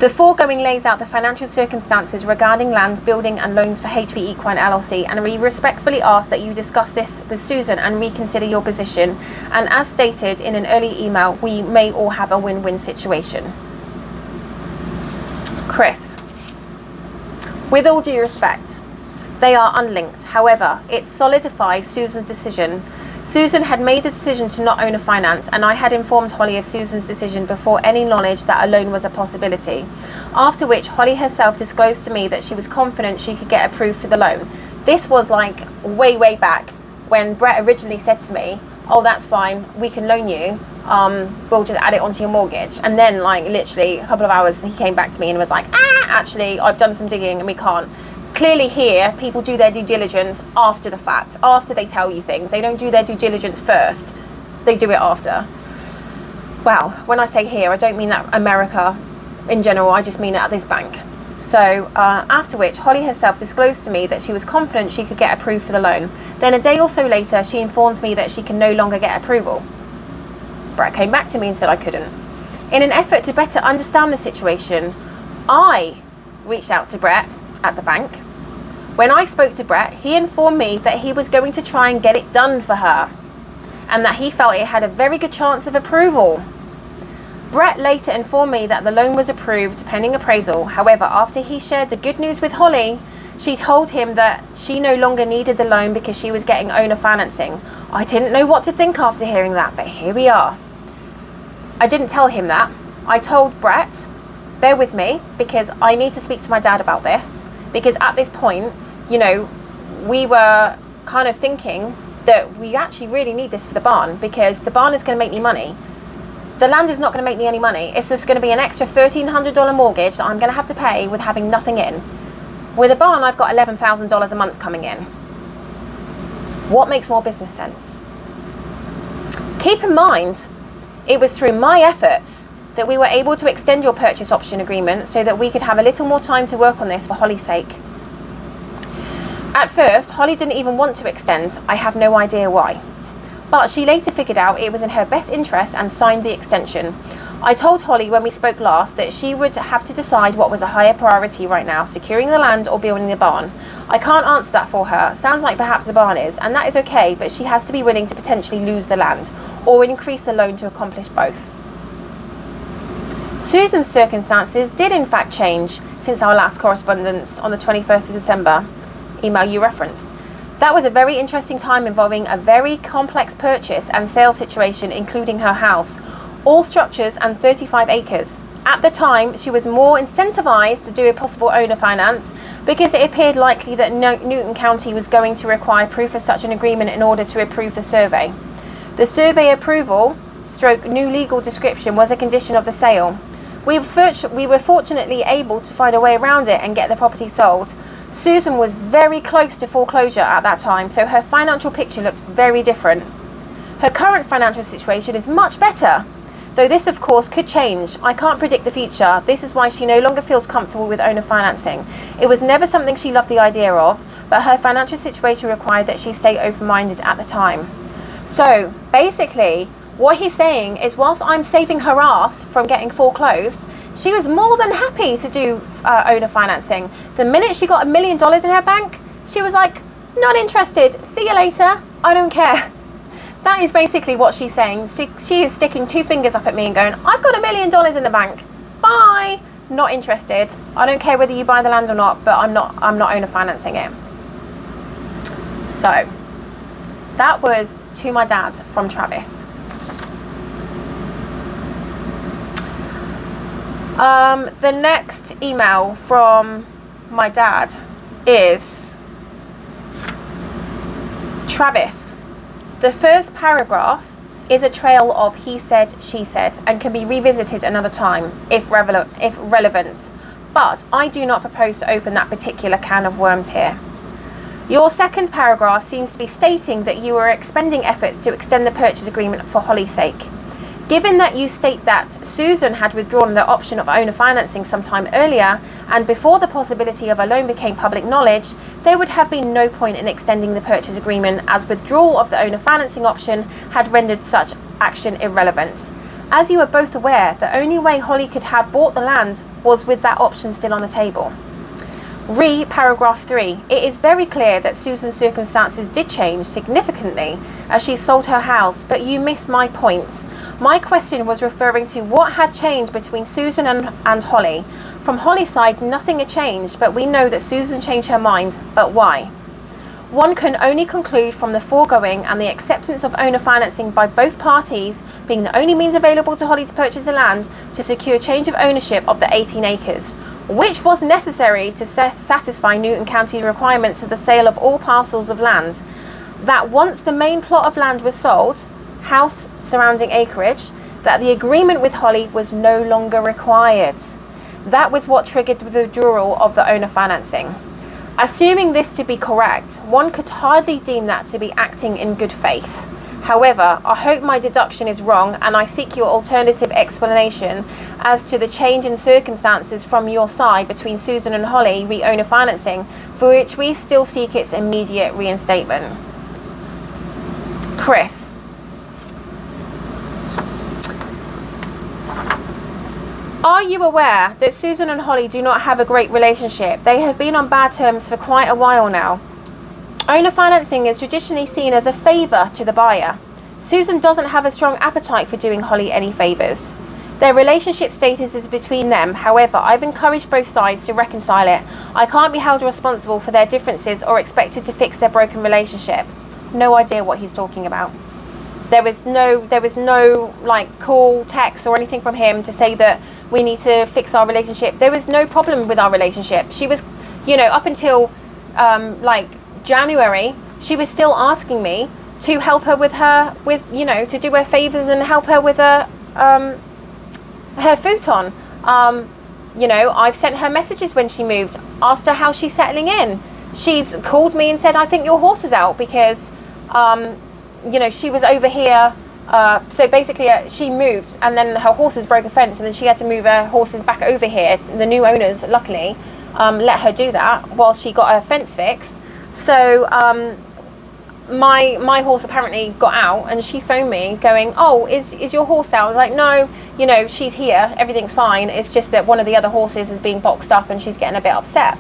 The foregoing lays out the financial circumstances regarding land, building and loans for HV Equine LLC, and we respectfully ask that you discuss this with Susan and reconsider your position, and as stated in an early email, we may all have a win-win situation. Chris, with all due respect, they are unlinked. However, it solidifies Susan's decision. Susan had made the decision to not own a finance and I had informed Holly of Susan's decision before any knowledge that a loan was a possibility. After which Holly herself disclosed to me that she was confident she could get approved for the loan. This was like way back when Brett originally said to me, oh that's fine, we can loan you, we'll just add it onto your mortgage. And then like literally a couple of hours he came back to me and was like, actually I've done some digging and we can't. Clearly here, people do their due diligence after the fact, after they tell you things. They don't do their due diligence first, they do it after. Well, when I say here, I don't mean that America in general, I just mean it at this bank. So after which, Holly herself disclosed to me that she was confident she could get approved for the loan. Then a day or so later, she informs me that she can no longer get approval. Brett came back to me and said I couldn't. In an effort to better understand the situation, I reached out to Brett at the bank. When I spoke to Brett, he informed me that he was going to try and get it done for her and that he felt it had a very good chance of approval. Brett later informed me that the loan was approved pending appraisal. However, after he shared the good news with Holly, she told him that she no longer needed the loan because she was getting owner financing. I didn't know what to think after hearing that, but here we are. I didn't tell him that. I told Brett, bear with me because I need to speak to my dad about this, because at this point you know, we were kind of thinking that we actually really need this for the barn, because the barn is going to make me money. The land is not going to make me any money. It's just going to be an extra $1,300 mortgage that I'm going to have to pay with having nothing in. With a barn, I've got $11,000 a month coming in. What makes more business sense? Keep in mind, it was through my efforts that we were able to extend your purchase option agreement so that we could have a little more time to work on this for Holly's sake. At first, Holly didn't even want to extend. I have no idea why. But she later figured out it was in her best interest and signed the extension. I told Holly when we spoke last that she would have to decide what was a higher priority right now, securing the land or building the barn. I can't answer that for her. Sounds like perhaps the barn is, and that is okay, but she has to be willing to potentially lose the land or increase the loan to accomplish both. Susan's circumstances did in fact change since our last correspondence on the 21st of December, email you referenced. That was a very interesting time involving a very complex purchase and sale situation, including her house, all structures and 35 acres. At the time, she was more incentivized to do a possible owner finance because it appeared likely that Newton County was going to require proof of such an agreement in order to approve the survey. The survey approval / new legal description was a condition of the sale. We were fortunately able to find a way around it and get the property sold. Susan was very close to foreclosure at that time, so her financial picture looked very different. Her current financial situation is much better, though this of course could change. I can't predict the future. This is why she no longer feels comfortable with owner financing. It was never something she loved the idea of, but her financial situation required that she stay open-minded at the time. So basically, what he's saying is, whilst I'm saving her ass from getting foreclosed, she was more than happy to do owner financing. The minute she got $1 million in her bank, she was like, not interested. See you later. I don't care. That is basically what she's saying. She is sticking two fingers up at me and going, I've got $1 million in the bank. Bye. Not interested. I don't care whether you buy the land or not, but I'm not owner financing it. So that was to my dad from Travis. The next email from my dad is Travis. The first paragraph is a trail of he said, she said, and can be revisited another time if relevant. But I do not propose to open that particular can of worms here. Your second paragraph seems to be stating that you are expending efforts to extend the purchase agreement for Holly's sake. Given that you state that Susan had withdrawn the option of owner financing sometime earlier and before the possibility of a loan became public knowledge, there would have been no point in extending the purchase agreement, as withdrawal of the owner financing option had rendered such action irrelevant. As you are both aware, the only way Holly could have bought the land was with that option still on the table. Paragraph 3. It is very clear that Susan's circumstances did change significantly as she sold her house, but you miss my point. My question was referring to what had changed between Susan and Holly. From Holly's side, nothing had changed, but we know that Susan changed her mind. But why? One can only conclude from the foregoing and the acceptance of owner financing by both parties being the only means available to Holly to purchase the land to secure change of ownership of the 18 acres, which was necessary to satisfy Newton County requirements of the sale of all parcels of land, that once the main plot of land was sold, house surrounding acreage, that the agreement with Holly was no longer required. That was what triggered the withdrawal of the owner financing. Assuming this to be correct, one could hardly deem that to be acting in good faith. However, I hope my deduction is wrong, and I seek your alternative explanation as to the change in circumstances from your side between Susan and Holly re-owner financing, for which we still seek its immediate reinstatement. Chris. Are you aware that Susan and Holly do not have a great relationship? They have been on bad terms for quite a while now. Owner financing is traditionally seen as a favour to the buyer. Susan doesn't have a strong appetite for doing Holly any favours. Their relationship status is between them. However, I've encouraged both sides to reconcile it. I can't be held responsible for their differences or expected to fix their broken relationship. No idea what he's talking about. There was no like call, text or anything from him to say that we need to fix our relationship. There was no problem with our relationship. She was, up until like January, she was still asking me to help her with you know, to do her favors and help her with her futon. You know, I've sent her messages when she moved, asked her how she's settling in. She's called me and said, I think your horse is out because, you know, she was over here. So basically she moved and then her horses broke a fence and then she had to move her horses back over here. The new owners, luckily, let her do that while she got her fence fixed. So my horse apparently got out and she phoned me going, oh, is your horse out? I was like, no, you know, she's here, everything's fine. It's just that one of the other horses is being boxed up and she's getting a bit upset.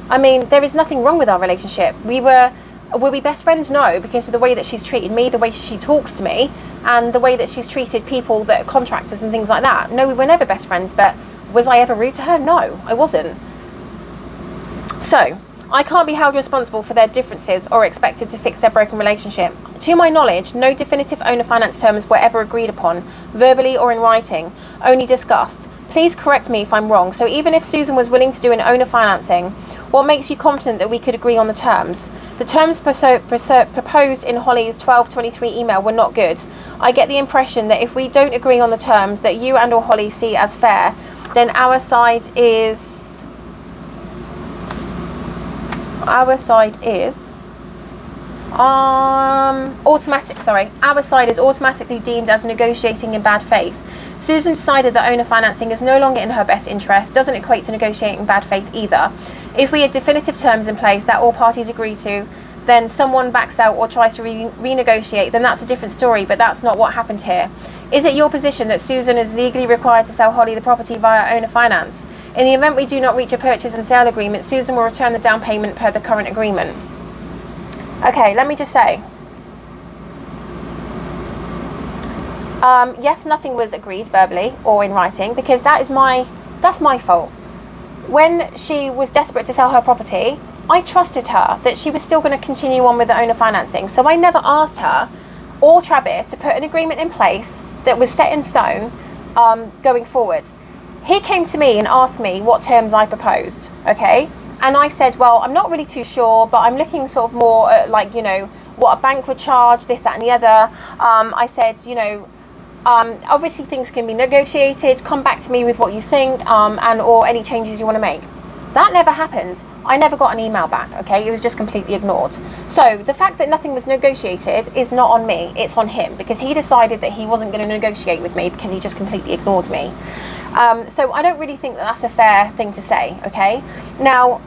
I mean, there is nothing wrong with our relationship. Were we best friends? No, because of the way that she's treated me, the way she talks to me, and the way that she's treated people that are contractors and things like that. No, we were never best friends, but was I ever rude to her? No, I wasn't. So, I can't be held responsible for their differences or expected to fix their broken relationship. To my knowledge, no definitive owner finance terms were ever agreed upon, verbally or in writing, only discussed. Please correct me if I'm wrong. So even if Susan was willing to do an owner financing, what makes you confident that we could agree on the terms? The terms proposed in Holly's 1223 email were not good. I get the impression that if we don't agree on the terms that you and or Holly see as fair, then our side is automatically deemed as negotiating in bad faith. Susan decided that owner financing is no longer in her best interest, doesn't equate to negotiating in bad faith either. If we had definitive terms in place that all parties agree to, then someone backs out or tries to renegotiate, then that's a different story, but that's not what happened here. Is it your position that Susan is legally required to sell Holly the property via owner finance? In the event we do not reach a purchase and sale agreement, Susan will return the down payment per the current agreement. Okay, let me just say. Yes, nothing was agreed verbally or in writing because that's my fault. When she was desperate to sell her property, I trusted her that she was still going to continue on with the owner financing. So I never asked her or Travis to put an agreement in place that was set in stone going forward. He came to me and asked me what terms I proposed, okay? And I said, well, I'm not really too sure, but I'm looking sort of more at, like, you know, what a bank would charge, this, that, and the other. I said, you know, obviously things can be negotiated. Come back to me with what you think and or any changes you want to make. That never happened. I never got an email back, okay? It was just completely ignored. So the fact that nothing was negotiated is not on me, it's on him, because he decided that he wasn't going to negotiate with me because he just completely ignored me. So I don't really think that that's a fair thing to say, okay? Now,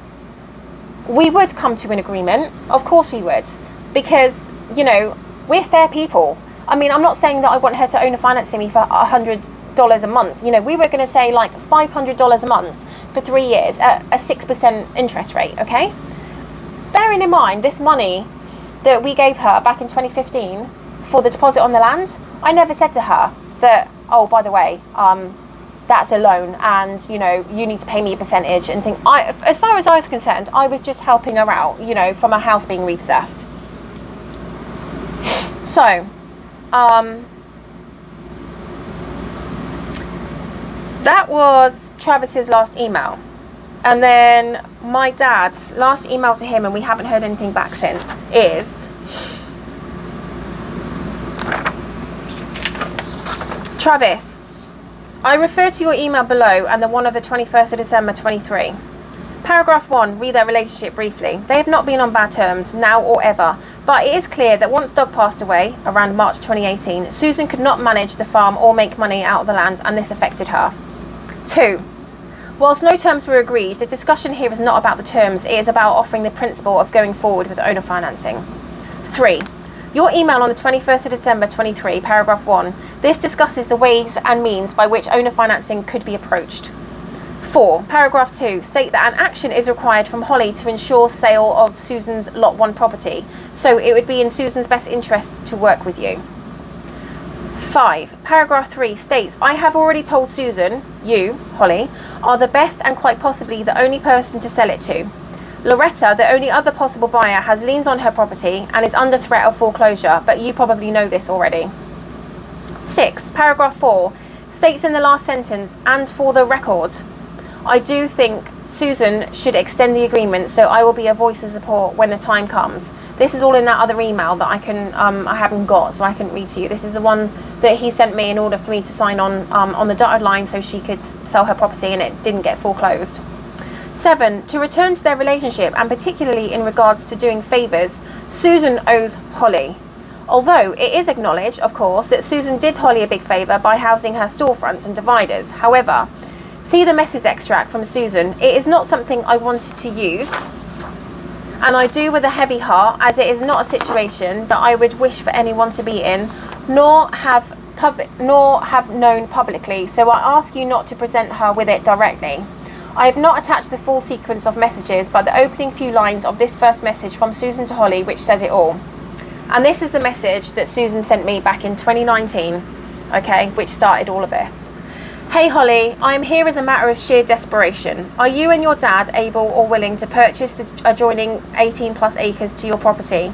we would come to an agreement. Of course we would, because, you know, we're fair people. I mean, I'm not saying that I want her to owner financing me for $100 a month. You know, we were going to say like $500 a month for 3 years at a 6% interest rate, okay? Bearing in mind this money that we gave her back in 2015 for the deposit on the land, I never said to her that, oh, by the way, that's a loan and, you know, you need to pay me a percentage and think. As far as I was concerned, I was just helping her out, you know, from a house being repossessed. So, that was Travis's last email. And then my dad's last email to him, and we haven't heard anything back since, is Travis, I refer to your email below and the one of the 21st of December 23. Paragraph 1, read their relationship briefly. They have not been on bad terms, now or ever, but it is clear that once Doug passed away, around March 2018, Susan could not manage the farm or make money out of the land, and this affected her. 2. Whilst no terms were agreed, the discussion here is not about the terms, it is about offering the principle of going forward with owner financing. 3. Your email on the 21st of December 23, paragraph 1, this discusses the ways and means by which owner financing could be approached. 4. Paragraph 2, state that an action is required from Holly to ensure sale of Susan's Lot 1 property, so it would be in Susan's best interest to work with you. 5. Paragraph 3 states, I have already told Susan, you, Holly, are the best and quite possibly the only person to sell it to. Loretta, the only other possible buyer, has liens on her property and is under threat of foreclosure, but you probably know this already. 6. Paragraph 4 states in the last sentence, and for the record, I do think Susan should extend the agreement, so I will be a voice of support when the time comes. This is all in that other email that I haven't got, so I couldn't read to you. This is the one that he sent me in order for me to sign on the dotted line so she could sell her property and it didn't get foreclosed. 7, to return to their relationship, and particularly in regards to doing favours, Susan owes Holly. Although it is acknowledged, of course, that Susan did Holly a big favour by housing her storefronts and dividers. However, see the message extract from Susan. It is not something I wanted to use, and I do with a heavy heart, as it is not a situation that I would wish for anyone to be in, nor have known publicly, so I ask you not to present her with it directly. I have not attached the full sequence of messages, but the opening few lines of this first message from Susan to Holly, which says it all. And this is the message that Susan sent me back in 2019, okay, which started all of this. Hey Holly, I am here as a matter of sheer desperation. Are you and your dad able or willing to purchase the adjoining 18 plus acres to your property?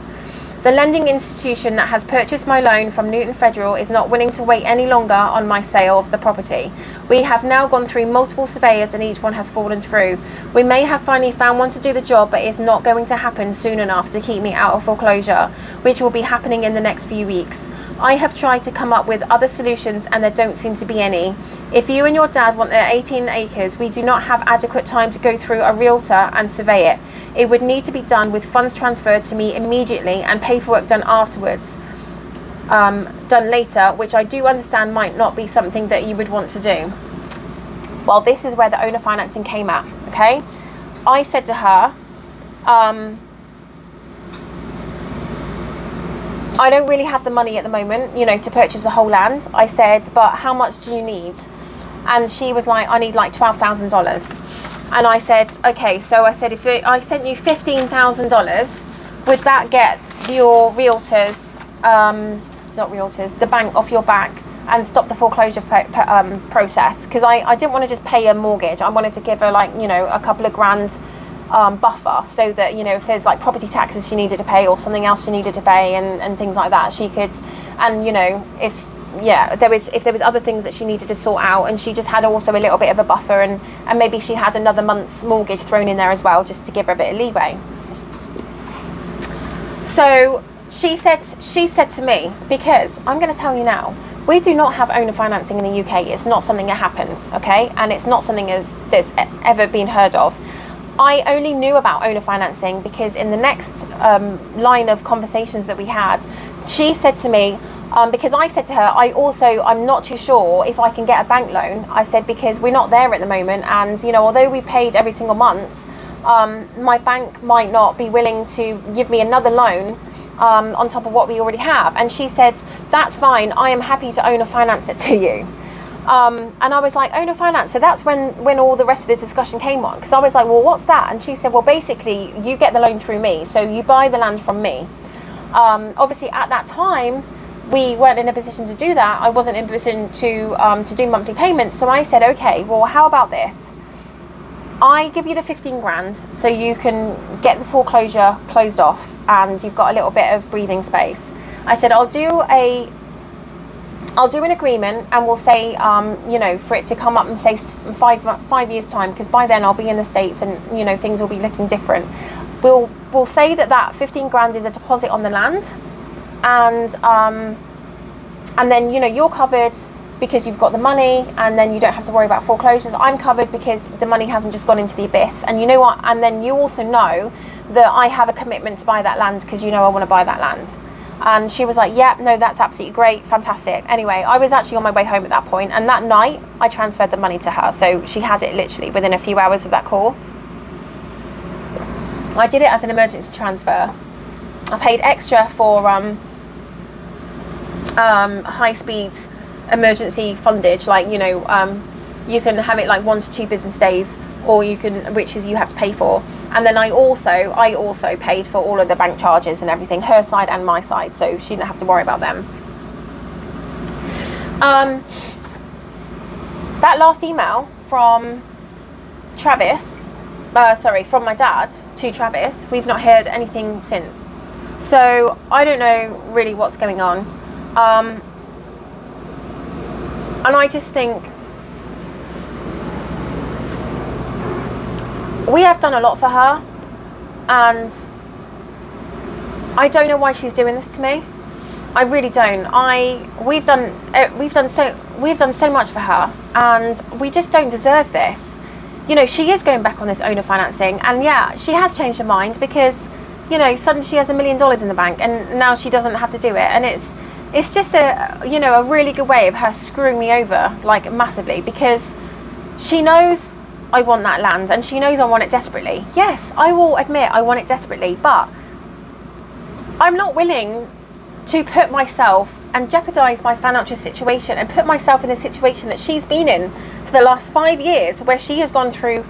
The lending institution that has purchased my loan from Newton Federal is not willing to wait any longer on my sale of the property. We have now gone through multiple surveyors and each one has fallen through. We may have finally found one to do the job, but it's not going to happen soon enough to keep me out of foreclosure, which will be happening in the next few weeks. I have tried to come up with other solutions and there don't seem to be any. If you and your dad want their 18 acres, we do not have adequate time to go through a realtor and survey it. It would need to be done with funds transferred to me immediately and paperwork done afterwards, done later, which I do understand might not be something that you would want to do. Well, this is where the owner financing came at, okay? I said to her, I don't really have the money at the moment, you know, to purchase the whole land. I said, but how much do you need? And she was like, I need like $12,000. And I said, okay, so I said, if I sent you $15,000, would that get your realtors, not realtors, the bank off your back and stop the foreclosure process? Because I didn't want to just pay a mortgage. I wanted to give her like, you know, a couple of grand buffer, so that, you know, if there's like property taxes she needed to pay or something else she needed to pay and things like that, she could, and you know, if there was other things that she needed to sort out, and she just had also a little bit of a buffer, and maybe she had another month's mortgage thrown in there as well, just to give her a bit of leeway. So she said to me, because I'm going to tell you now, we do not have owner financing in the UK. It's not something that happens, okay, and it's not something that's ever been heard of. I only knew about owner financing because in the next line of conversations that we had, she said to me, because I said to her, I'm not too sure if I can get a bank loan. I said, because we're not there at the moment, and you know, although we paid every single month, my bank might not be willing to give me another loan on top of what we already have. And she said, that's fine, I am happy to owner finance it to you. And I was like, owner finance? So that's when all the rest of the discussion came on, because I was like, well, what's that? And she said, well, basically you get the loan through me, so you buy the land from me. Obviously at that time we weren't in a position to do that. I wasn't in a position to do monthly payments, so I said, okay, well, how about this? I give you the 15 grand so you can get the foreclosure closed off and you've got a little bit of breathing space. I said, I'll do an agreement, and we'll say, you know, for it to come up in say 5 years time, because by then I'll be in the States and, you know, things will be looking different. We'll say that 15 grand is a deposit on the land, and then, you know, you're covered because you've got the money, and then you don't have to worry about foreclosures. I'm covered because the money hasn't just gone into the abyss. And you know what? And then you also know that I have a commitment to buy that land, because you know I want to buy that land. And she was like, yeah, no, that's absolutely great, fantastic. Anyway, I was actually on my way home at that point, and that night I transferred the money to her, so she had it literally within a few hours of that call. I did it as an emergency transfer. I paid extra for high-speed emergency fundage, like, you know, you can have it like 1 to 2 business days, or you can, which is you have to pay for. And then I also paid for all of the bank charges and everything, her side and my side, so she didn't have to worry about them. That last email from Travis, from my dad to Travis, we've not heard anything since. So I don't know really what's going on. And I just think we have done a lot for her, and I don't know why she's doing this to me. I really don't. We've done so much for her, and we just don't deserve this. You know, she is going back on this owner financing, and yeah, she has changed her mind because, you know, suddenly she has $1 million in the bank, and now she doesn't have to do it, and it's just a really good way of her screwing me over, like, massively, because she knows I want that land, and she knows I want it desperately. Yes, I will admit I want it desperately, but I'm not willing to put myself and jeopardize my financial situation and put myself in the situation that she's been in for the last 5 years, where she has gone through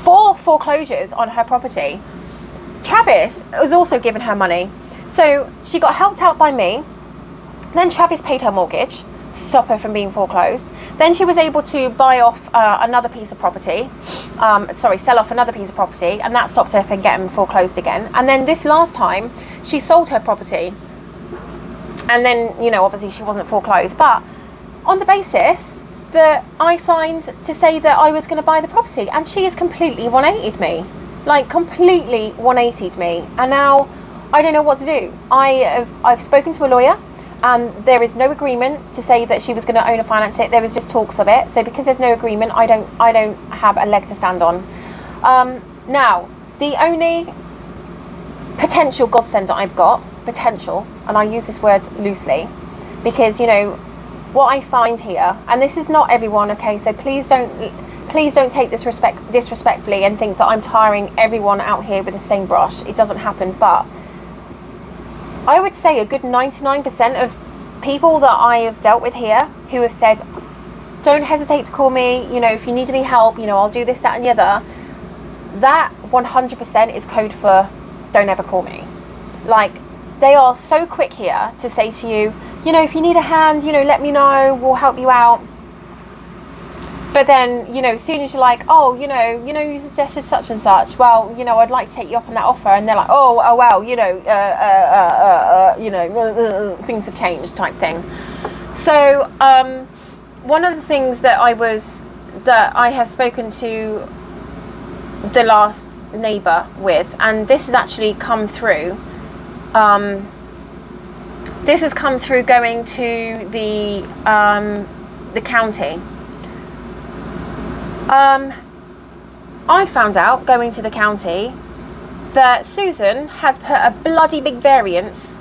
4 foreclosures on her property. Travis has also given her money, so she got helped out by me. Then Travis paid her mortgage to stop her from being foreclosed. Then she was able to buy off another piece of property, sell off another piece of property, and that stopped her from getting foreclosed again. And then this last time, she sold her property, and then, you know, obviously she wasn't foreclosed, but on the basis that I signed to say that I was going to buy the property, and she has completely 180'd me, like completely 180'd me, and now I don't know what to do. I've spoken to a lawyer. There is no agreement to say that she was going to owner finance it. There was just talks of it. So because there's no agreement, I don't have a leg to stand on. Now, the only potential godsend that I've got, potential, and I use this word loosely, because, you know, what I find here, and this is not everyone, okay, so please don't take this disrespectfully and think that I'm tiring everyone out here with the same brush. It doesn't happen, but I would say a good 99% of people that I have dealt with here who have said, don't hesitate to call me, you know, if you need any help, you know, I'll do this, that and the other. That 100% is code for don't ever call me. Like, they are so quick here to say to you, you know, if you need a hand, you know, let me know, we'll help you out. But then, you know, as soon as you're like, oh, you know, you suggested such and such, well, you know, I'd like to take you up on that offer, and they're like, oh well, you know, things have changed type thing. So, one of the things that I have spoken to the last neighbour with, and this has actually come through, this has come through going to the county. I found out going to the county that Susan has put a bloody big variance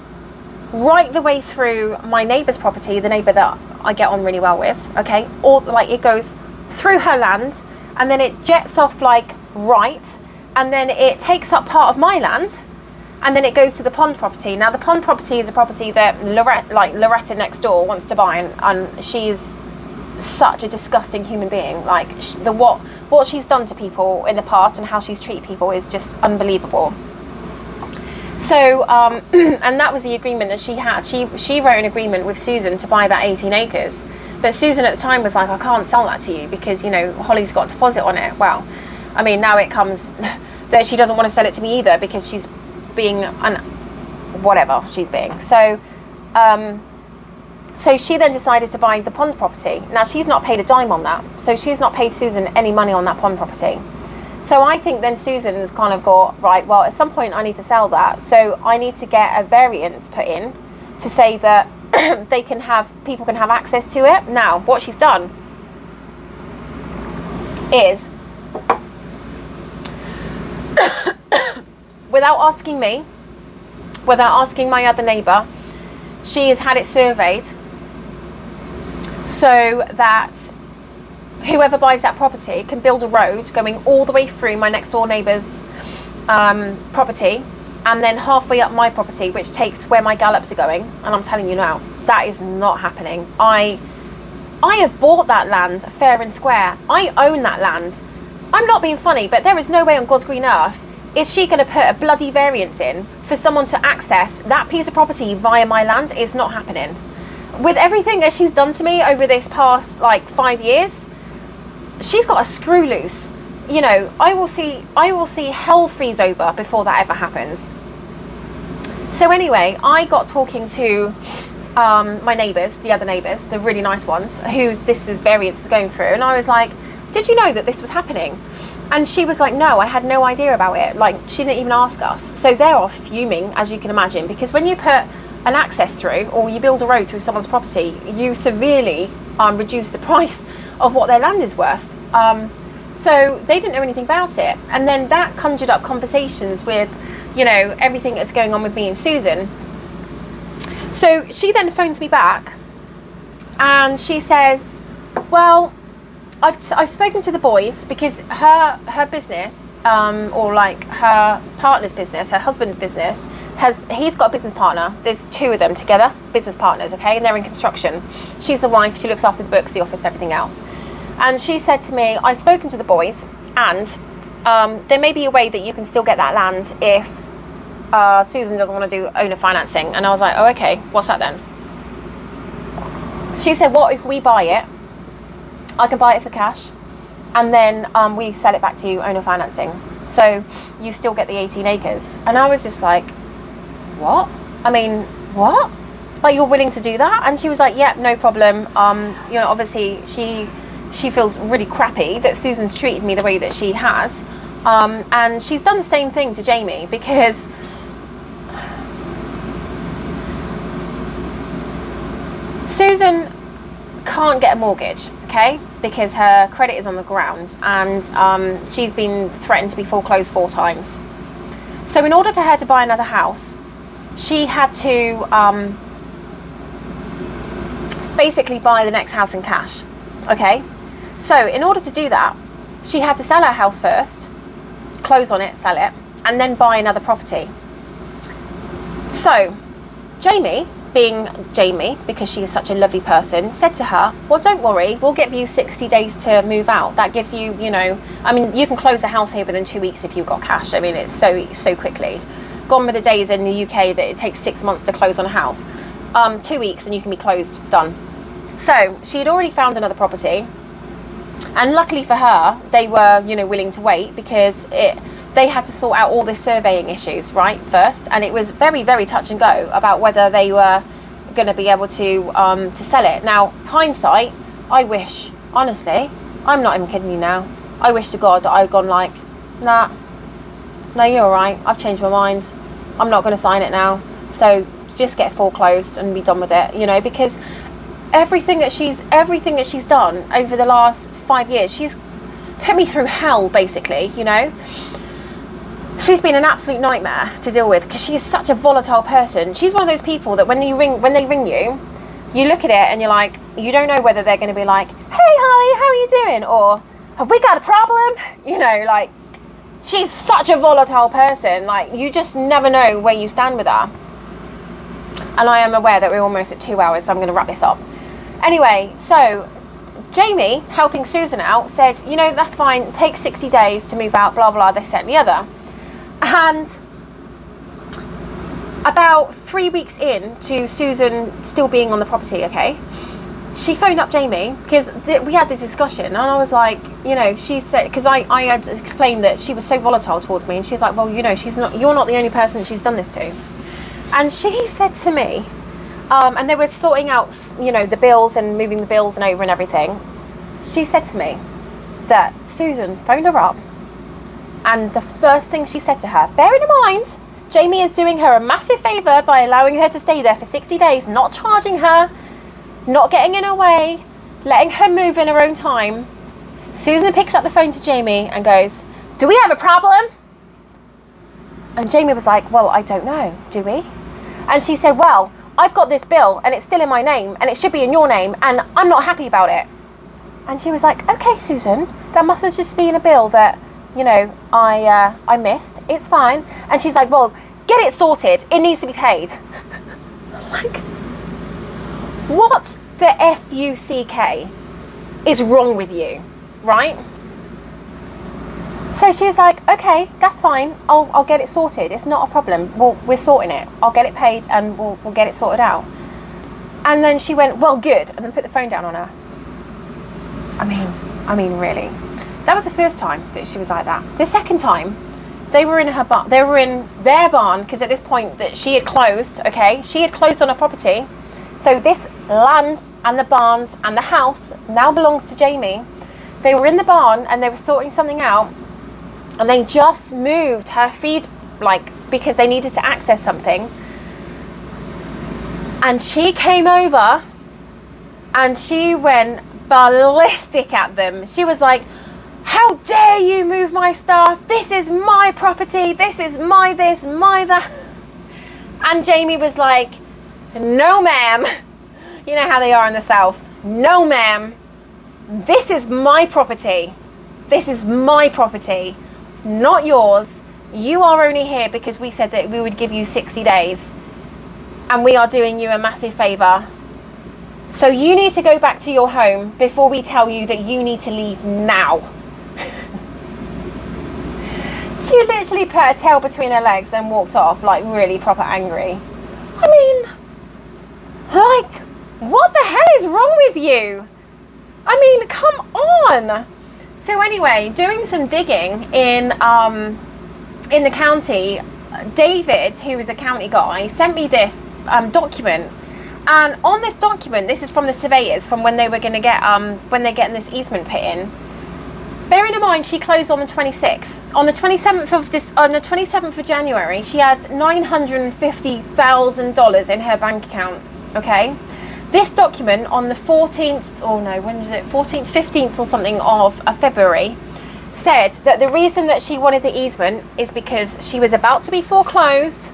right the way through my neighbour's property, the neighbour that I get on really well with, okay? Or like it goes through her land, and then it jets off like right, and then it takes up part of my land, and then it goes to the pond property. Now the pond property is a property that Loretta next door wants to buy, and she's such a disgusting human being. Like what she's done to people in the past and how she's treated people is just unbelievable. So and that was the agreement that she had. She wrote an agreement with Susan to buy that 18 acres, but Susan at the time was like, I can't sell that to you because, you know, Holly's got a deposit on it. Well, I mean, now it comes that she doesn't want to sell it to me either because she's being whatever she's being. So she then decided to buy the pond property. Now, she's not paid a dime on that. So she's not paid Susan any money on that pond property. So I think then Susan's kind of got, right, well, at some point I need to sell that. So I need to get a variance put in to say that people can have access to it. Now, what she's done is, without asking me, without asking my other neighbour, she has had it surveyed so that whoever buys that property can build a road going all the way through my next door neighbour's property, and then halfway up my property, which takes where my gallops are going. And I'm telling you now, that is not happening. I have bought that land fair and square. I own that land. I'm not being funny, but there is no way on God's green earth is she going to put a bloody variance in for someone to access that piece of property via my land. It's not happening. With everything that she's done to me over this past, 5 years, she's got a screw loose. You know, I will see hell freeze over before that ever happens. So anyway, I got talking to my neighbours, the other neighbours, the really nice ones, whose this is variance is going through, and I was like, did you know that this was happening? And she was like, no, I had no idea about it. Like, she didn't even ask us. So they are fuming, as you can imagine, because when you put an access through or you build a road through someone's property, you severely reduce the price of what their land is worth. So they didn't know anything about it. And then that conjured up conversations with, you know, everything that's going on with me and Susan. So she then phones me back and she says, well, I've spoken to the boys, because her business, or like her partner's business, her husband's business, he's got a business partner. There's two of them together, business partners, okay, and they're in construction. She's the wife, she looks after the books, the office, everything else. And she said to me, I've spoken to the boys, and there may be a way that you can still get that land if Susan doesn't want to do owner financing. And I was like, oh, okay, what's that then? She said, what if we buy it? I can buy it for cash, and then we sell it back to you owner financing, so you still get the 18 acres. And I was just like, what? I mean, what? Like, you're willing to do that? And she was like, yep, no problem. You know, obviously she feels really crappy that Susan's treated me the way that she has, and she's done the same thing to Jamie, because Susan can't get a mortgage, okay, because her credit is on the ground, and she's been threatened to be foreclosed 4 times. So in order for her to buy another house, she had to basically buy the next house in cash, okay. So in order to do that, she had to sell her house first, close on it, sell it, and then buy another property. So Jamie, being Jamie, because she is such a lovely person, said to her, well, don't worry, we'll give you 60 days to move out. That gives you, you know, I mean, you can close a house here within 2 weeks if you've got cash. I mean, it's so quickly. Gone with the days in the UK that it takes 6 months to close on a house. 2 weeks and you can be closed, done. So she had already found another property, and luckily for her, they were, you know, willing to wait, because they had to sort out all the surveying issues, right, first, and it was very, very touch and go about whether they were going to be able to sell it. Now, hindsight, I wish, honestly, I'm not even kidding you now, I wish to God that I'd gone like, nah, no, you're all right, I've changed my mind, I'm not going to sign it now, so just get foreclosed and be done with it, you know, because everything that she's done over the last 5 years, she's put me through hell, basically, you know. She's been an absolute nightmare to deal with, because she is such a volatile person. She's one of those people that when they ring you, you look at it and you're like, you don't know whether they're going to be like, hey Holly, how are you doing? Or, have we got a problem? You know, like, she's such a volatile person. Like, you just never know where you stand with her. And I am aware that we're almost at 2 hours, so I'm going to wrap this up. Anyway, so Jamie, helping Susan out, said, you know, that's fine, take 60 days to move out, blah, blah, this, that, and the other. And about 3 weeks in to Susan still being on the property, okay, she phoned up Jamie, because we had this discussion, and I was like, you know, she said, because I had explained that she was so volatile towards me, and she's like, well, you know, you're not the only person she's done this to. And she said to me, and they were sorting out, you know, the bills and moving the bills and over and everything. She said to me that Susan phoned her up, and the first thing she said to her, bearing in mind, Jamie is doing her a massive favour by allowing her to stay there for 60 days, not charging her, not getting in her way, letting her move in her own time. Susan picks up the phone to Jamie and goes, do we have a problem? And Jamie was like, well, I don't know, do we? And she said, well, I've got this bill and it's still in my name and it should be in your name and I'm not happy about it. And she was like, okay, Susan, that must have just been a bill that, you know, I missed. It's fine. And she's like, well, get it sorted. It needs to be paid. Like, what the F-U-C-K is wrong with you, right? So she was like, okay, that's fine. I'll get it sorted. It's not a problem. We're sorting it. I'll get it paid and we'll get it sorted out. And then she went, well, good. And then put the phone down on her. I mean, really. That was the first time that she was like that. The second time, they were in her barn. They were in their barn, because at this point that she had closed, okay? She had closed on a property. So this land and the barns and the house now belongs to Jamie. They were in the barn and they were sorting something out. and they just moved her feed, like, because they needed to access something. And she came over and she went ballistic at them. She was like, how dare you move my stuff? This is my property. This is my this, my that. And Jamie was like, no, ma'am. You know how they are in the South. No, ma'am. This is my property. This is my property, not yours. You are only here because we said that we would give you 60 days. And we are doing you a massive favour. So you need to go back to your home before we tell you that you need to leave now. She literally put her tail between her legs and walked off, like, really proper angry. I mean, like, what the hell is wrong with you? I mean, come on. So anyway, doing some digging in the county, David, who is a county guy, sent me this document. And on this document, this is from the surveyors, from when they were going to get, when they're getting this easement put in. Bearing in mind, she closed on the 26th. On the 27th of January, she had $950,000 in her bank account. Okay. This document on the 14th, oh no, when was it? 14th, 15th or something of February, said that the reason that she wanted the easement is because she was about to be foreclosed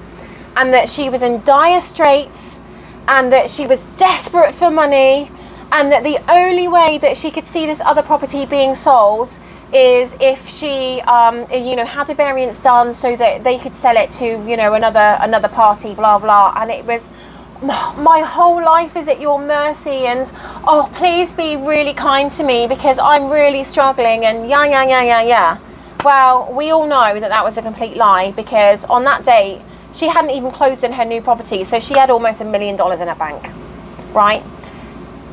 and that she was in dire straits and that she was desperate for money and that the only way that she could see this other property being sold is if she, had a variance done so that they could sell it to, another party, blah, blah. And it was, my whole life is at your mercy and, oh, please be really kind to me because I'm really struggling and yeah. Well, we all know that was a complete lie because on that date, she hadn't even closed in her new property. So she had almost $1 million in her bank, right?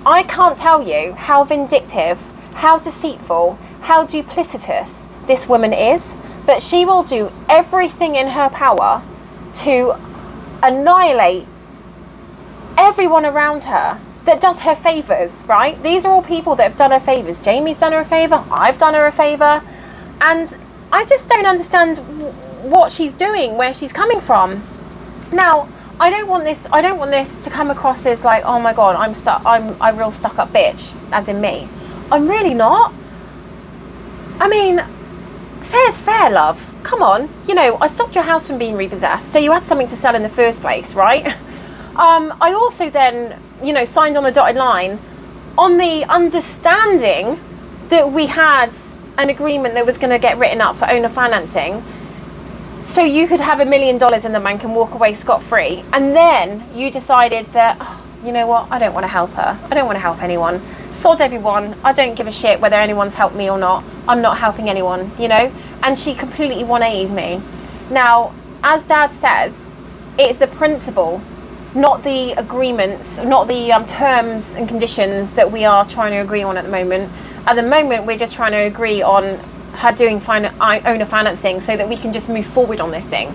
I can't tell you how vindictive, how deceitful, how duplicitous this woman is, but she will do everything in her power to annihilate everyone around her that does her favors, right? These are all people that have done her favors. Jamie's done her a favor, I've done her a favor, and I just don't understand what she's doing, where she's coming from. Now, I don't want this to come across as like, oh my god, I'm a real stuck up bitch, as in me. I'm really not. I mean, fair's fair, love. Come on. I stopped your house from being repossessed, so you had something to sell in the first place, right? I also then, signed on the dotted line on the understanding that we had an agreement that was going to get written up for owner financing. So you could have $1 million in the bank and walk away scot-free. And then you decided that, oh, you know what? I don't want to help her. I don't want to help anyone. Sod everyone. I don't give a shit whether anyone's helped me or not. I'm not helping anyone, And she completely 180'd me. Now, as Dad says, it's the principle, not the agreements, not the terms and conditions that we are trying to agree on at the moment. At the moment, we're just trying to agree on her doing owner financing so that we can just move forward on this thing.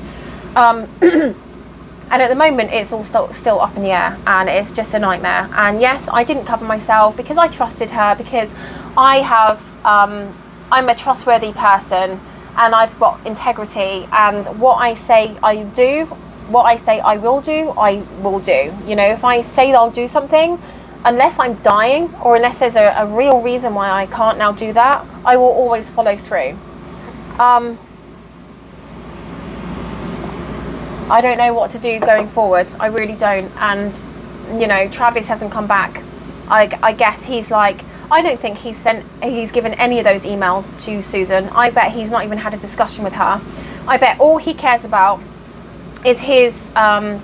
And at the moment, it's all still up in the air and it's just a nightmare. And yes, I didn't cover myself because I trusted her, because I'm a trustworthy person and I've got integrity, and what I say I do, what I say I will do. If I say that I'll do something, unless I'm dying or unless there's a real reason why I can't now do that, I will always follow through. I don't know what to do going forward. I really don't. And, Travis hasn't come back. I guess he's like, I don't think he's given any of those emails to Susan. I bet he's not even had a discussion with her. I bet all he cares about is his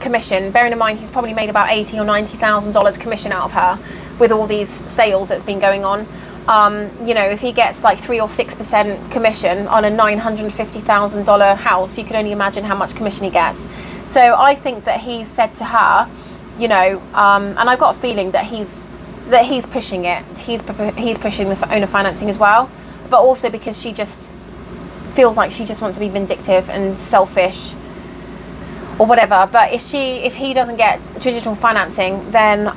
commission. Bearing in mind, he's probably made about $80,000 or $90,000 commission out of her with all these sales that's been going on. If he gets like 3 or 6% commission on a $950,000 house, you can only imagine how much commission he gets. So I think that he's said to her, and I've got a feeling that he's pushing it. He's pushing the owner financing as well, but also because she just feels like she just wants to be vindictive and selfish or whatever. But if he doesn't get traditional financing, then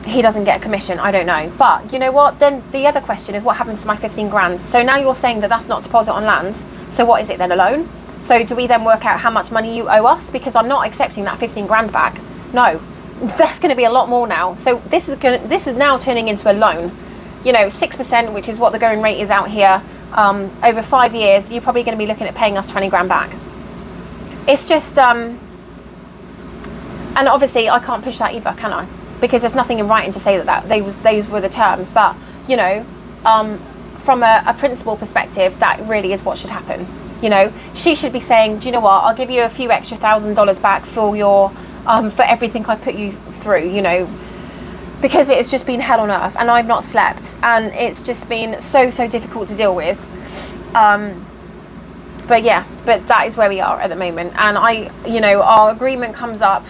he doesn't get a commission. I don't know. But you know what? Then the other question is, what happens to my 15 grand? So now you're saying that that's not deposit on land. So what is it then, a loan? So do we then work out how much money you owe us? Because I'm not accepting that 15 grand back. No, that's going to be a lot more now. So this is now turning into a loan. You know, 6%, which is what the going rate is out here. Over 5 years, you're probably going to be looking at paying us 20 grand back. It's just, and obviously I can't push that either, can I? Because there's nothing in writing to say that those were the terms. But, you know, from a principal perspective, that really is what should happen. You know, she should be saying, do you know what, I'll give you a few extra $1,000 back for your, for everything I put you through, you know, because it's just been hell on earth and I've not slept and it's just been so difficult to deal with. But yeah, but that is where we are at the moment. And you know, our agreement comes up,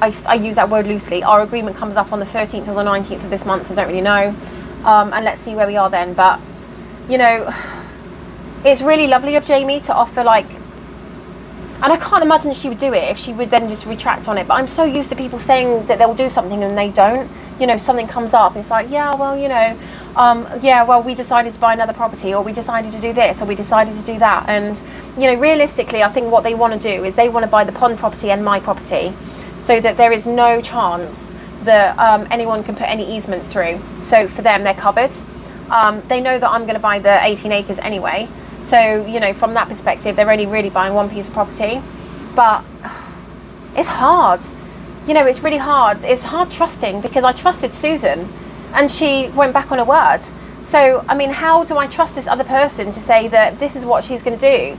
I use that word loosely, our agreement comes up on the 13th or the 19th of this month, I don't really know. And let's see where we are then. But, you know, it's really lovely of Jamie to offer, like, and I can't imagine she would do it if she would then just retract on it. But I'm so used to people saying that they'll do something and they don't. You know, something comes up, it's like, yeah, well, you know, yeah, well, we decided to buy another property, or we decided to do this, or we decided to do that. And, you know, realistically, I think what they want to do is they want to buy the pond property and my property so that there is no chance that anyone can put any easements through. So for them, they're covered. They know that I'm going to buy the 18 acres anyway. So, you know, from that perspective, they're only really buying one piece of property. But it's hard. You know, it's really hard. It's hard trusting, because I trusted Susan and she went back on her word. So, I mean, how do I trust this other person to say that this is what she's going to do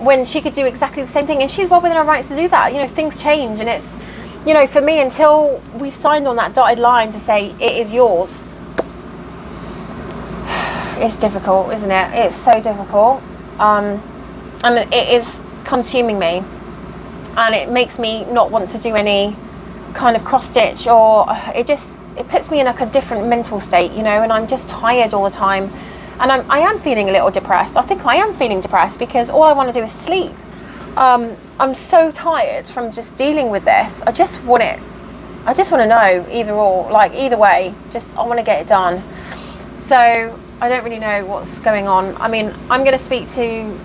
when she could do exactly the same thing? And she's well within her rights to do that. You know, things change, and it's, you know, for me, until we've signed on that dotted line to say it is yours, it's difficult, isn't it? It's so difficult. And it is consuming me. And it makes me not want to do any kind of cross stitch, or it puts me in like a different mental state, you know, and I'm just tired all the time. And I am feeling a little depressed. I think I am feeling depressed because all I want to do is sleep. I'm so tired from just dealing with this. I just want to know either or, like either way, I want to get it done. So I don't really know what's going on. I mean, I'm going to speak to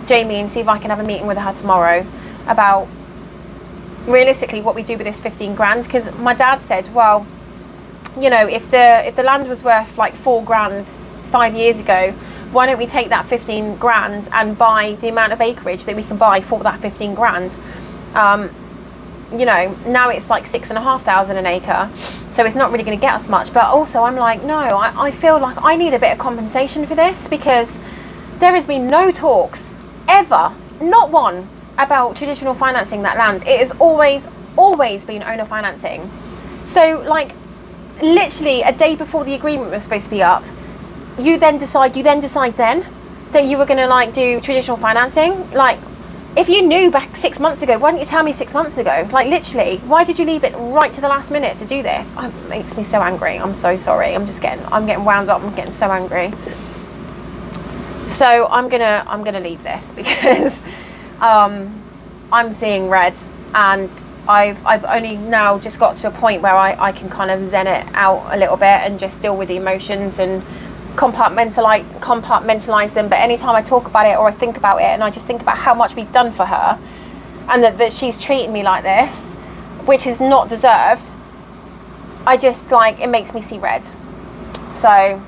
Jamie and see if I can have a meeting with her tomorrow about realistically what we do with this 15 grand. Because my dad said, well, you know, if the land was worth like 4 grand 5 years ago, why don't we take that 15 grand and buy the amount of acreage that we can buy for that 15 grand? You know, now it's like 6,500 an acre, so it's not really going to get us much. But also I'm like, no, I feel like I need a bit of compensation for this, because there has been no talks ever, not one, about traditional financing that land. It has always been owner financing. So like literally a day before the agreement was supposed to be up, you then decide that you were going to like do traditional financing. Like, if you knew back 6 months ago, why didn't you tell me 6 months ago? Like, literally, why did you leave it right to the last minute to do this? It makes me so angry. I'm so sorry. I'm getting wound up. I'm getting so angry. So I'm gonna leave this because I'm seeing red, and I've only now just got to a point where I can kind of zen it out a little bit and just deal with the emotions and compartmentalize them. But anytime I talk about it or I think about it, and I just think about how much we've done for her, and that she's treating me like this, which is not deserved, I just like, it makes me see red. So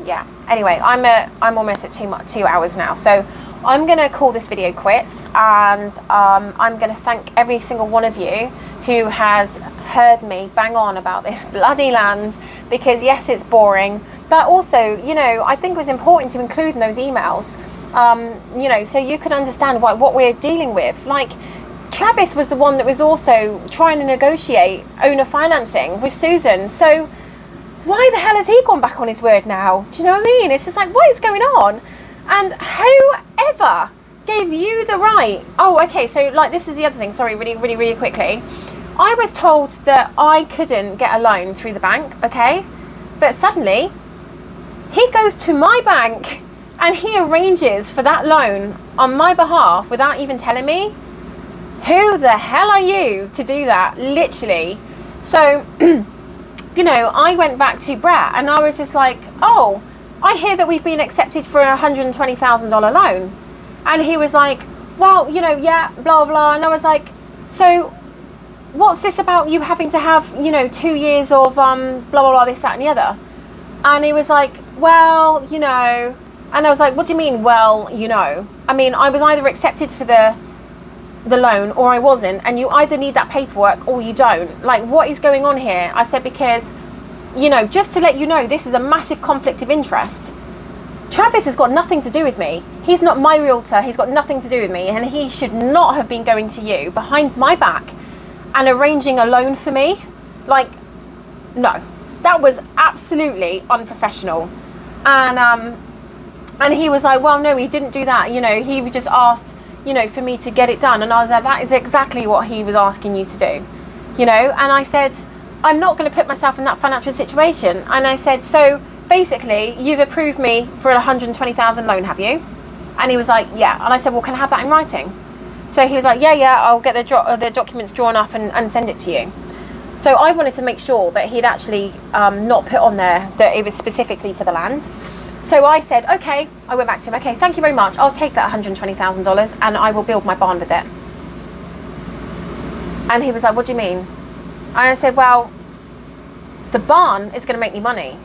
yeah, anyway, I'm almost at 2 hours now, so I'm gonna call this video quits, and I'm gonna thank every single one of you who has heard me bang on about this bloody land, because yes, it's boring, but also, you know, I think it was important to include in those emails, you know, so you could understand what we're dealing with. Like, Travis was the one that was also trying to negotiate owner financing with Susan. So why the hell has he gone back on his word now? Do you know what I mean? It's just like, what is going on? And whoever gave you the right? Oh, okay, so like, this is the other thing, sorry, really quickly. I was told that I couldn't get a loan through the bank, okay? But suddenly, he goes to my bank and he arranges for that loan on my behalf without even telling me. Who the hell are you to do that? Literally. So you know, I went back to Brett and I was just like, oh, I hear that we've been accepted for a $120,000 loan. And he was like, well, you know, yeah, blah, blah. And I was like, so what's this about you having to have, you know, 2 years of blah, blah, blah, this, that and the other? And he was like, well, you know. And I was like, what do you mean, well, you know? I mean, I was either accepted for the loan or I wasn't, and you either need that paperwork or you don't. Like, what is going on here? I said, because, you know, just to let you know, this is a massive conflict of interest. Travis has got nothing to do with me. He's not my realtor. He's got nothing to do with me, and he should not have been going to you behind my back and arranging a loan for me. Like, no, that was absolutely unprofessional. And he was like, well, no, he didn't do that. You know, he just asked, you know, for me to get it done. And I was like, that is exactly what he was asking you to do, you know. And I said, I'm not going to put myself in that financial situation. And I said, so basically, you've approved me for a $120,000 loan, have you? And he was like, yeah. And I said, well, can I have that in writing? So he was like, yeah, I'll get the documents drawn up and send it to you. So I wanted to make sure that he'd actually not put on there that it was specifically for the land. So I said, okay, I went back to him, okay, thank you very much. I'll take that $120,000 and I will build my barn with it. And he was like, what do you mean? And I said, well, the barn is going to make me money.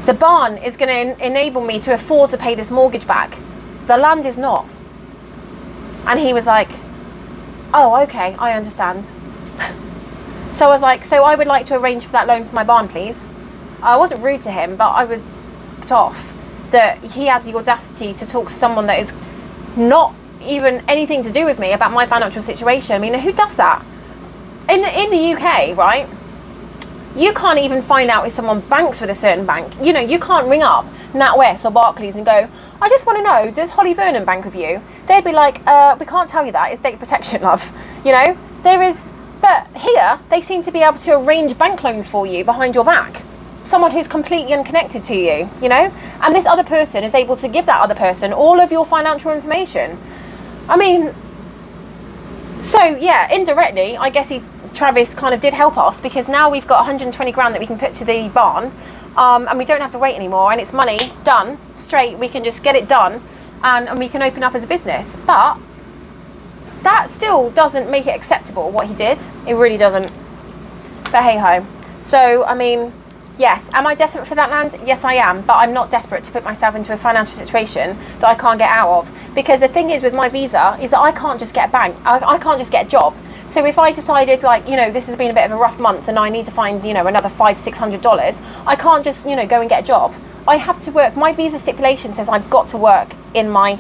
The barn is going to enable me to afford to pay this mortgage back. The land is not. And he was like, oh, okay, I understand. So I was like, so I would like to arrange for that loan for my barn, please. I wasn't rude to him, but I was off that he has the audacity to talk to someone that is not even anything to do with me about my financial situation. I mean, who does that? In the UK, right? You can't even find out if someone banks with a certain bank. You know, you can't ring up NatWest or Barclays and go, I just want to know, does Holly Vernon bank with you? They'd be like, we can't tell you that. It's data protection, love. You know, but here they seem to be able to arrange bank loans for you behind your back. Someone who's completely unconnected to you, you know? And this other person is able to give that other person all of your financial information. I mean, so yeah, indirectly, I guess Travis kind of did help us, because now we've got 120 grand that we can put to the barn, and we don't have to wait anymore, and it's money, done, straight, we can just get it done, and we can open up as a business. But that still doesn't make it acceptable, what he did. It really doesn't. But hey ho. So, I mean, yes, am I desperate for that land? Yes, I am, but I'm not desperate to put myself into a financial situation that I can't get out of. Because the thing is with my visa is that I can't just get a bank. I can't just get a job. So if I decided, like, you know, this has been a bit of a rough month and I need to find, you know, another $500-600, I can't just, you know, go and get a job. I have to work. My visa stipulation says I've got to work in my,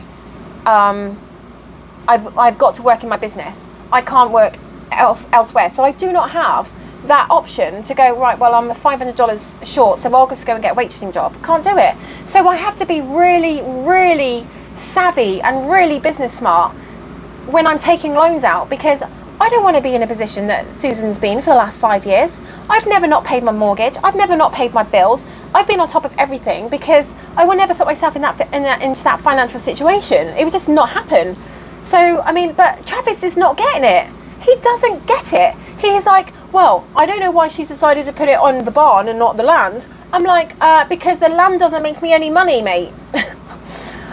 I've got to work in my business. I can't work elsewhere. So I do not have that option to go, right, well, I'm $500 short, so I'll just go and get a waitressing job. Can't do it. So I have to be really, really savvy and really business smart when I'm taking loans out, because I don't want to be in a position that Susan's been for the last 5 years. I've never not paid my mortgage. I've never not paid my bills. I've been on top of everything because I will never put myself into that financial situation. It would just not happen. So, I mean, but Travis is not getting it. He doesn't get it. He's like, well, I don't know why she's decided to put it on the barn and not the land. I'm like, because the land doesn't make me any money, mate.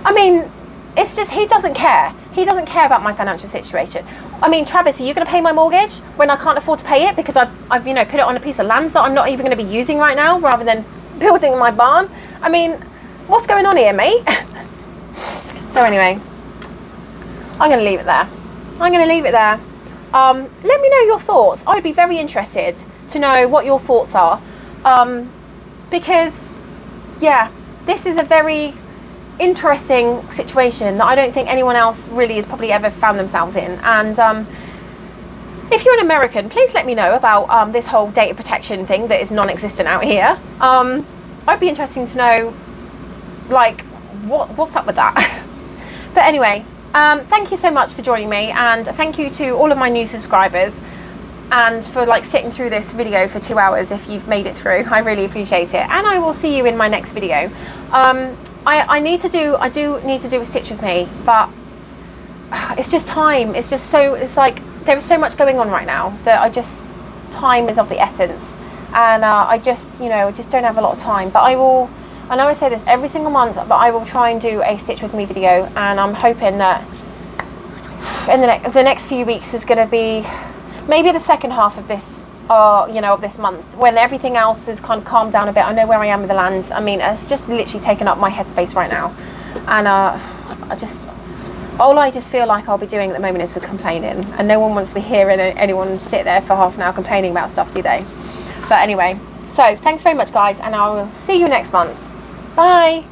I mean, it's just, he doesn't care. He doesn't care about my financial situation. I mean, Travis, are you going to pay my mortgage when I can't afford to pay it because I've you know, put it on a piece of land that I'm not even going to be using right now, rather than building my barn? I mean, what's going on here, mate? So anyway, I'm going to leave it there. Let me know your thoughts. I'd be very interested to know what your thoughts are, because, yeah, this is a very interesting situation that I don't think anyone else really has probably ever found themselves in. And if you're an American, please let me know about this whole data protection thing that is non-existent out here. I'd be interested to know, like, what's up with that. But anyway, thank you so much for joining me, and thank you to all of my new subscribers, and for like sitting through this video for 2 hours. If you've made it through, I really appreciate it, and I will see you in my next video. I do need to do a stitch with me, but it's just time. It's like there is so much going on right now that time is of the essence. and I just, you know, just don't have a lot of time. But I will, I know I say this every single month, but I will try and do a Stitch with me video, and I'm hoping that in the next few weeks is going to be maybe the second half of this, you know, of this month, when everything else is kind of calmed down a bit. I know where I am with the land. I mean, it's just literally taken up my headspace right now, and I just feel like I'll be doing at the moment is complaining, and no one wants to be hearing anyone sit there for half an hour complaining about stuff, do they? But anyway, so thanks very much, guys, and I will see you next month. Bye.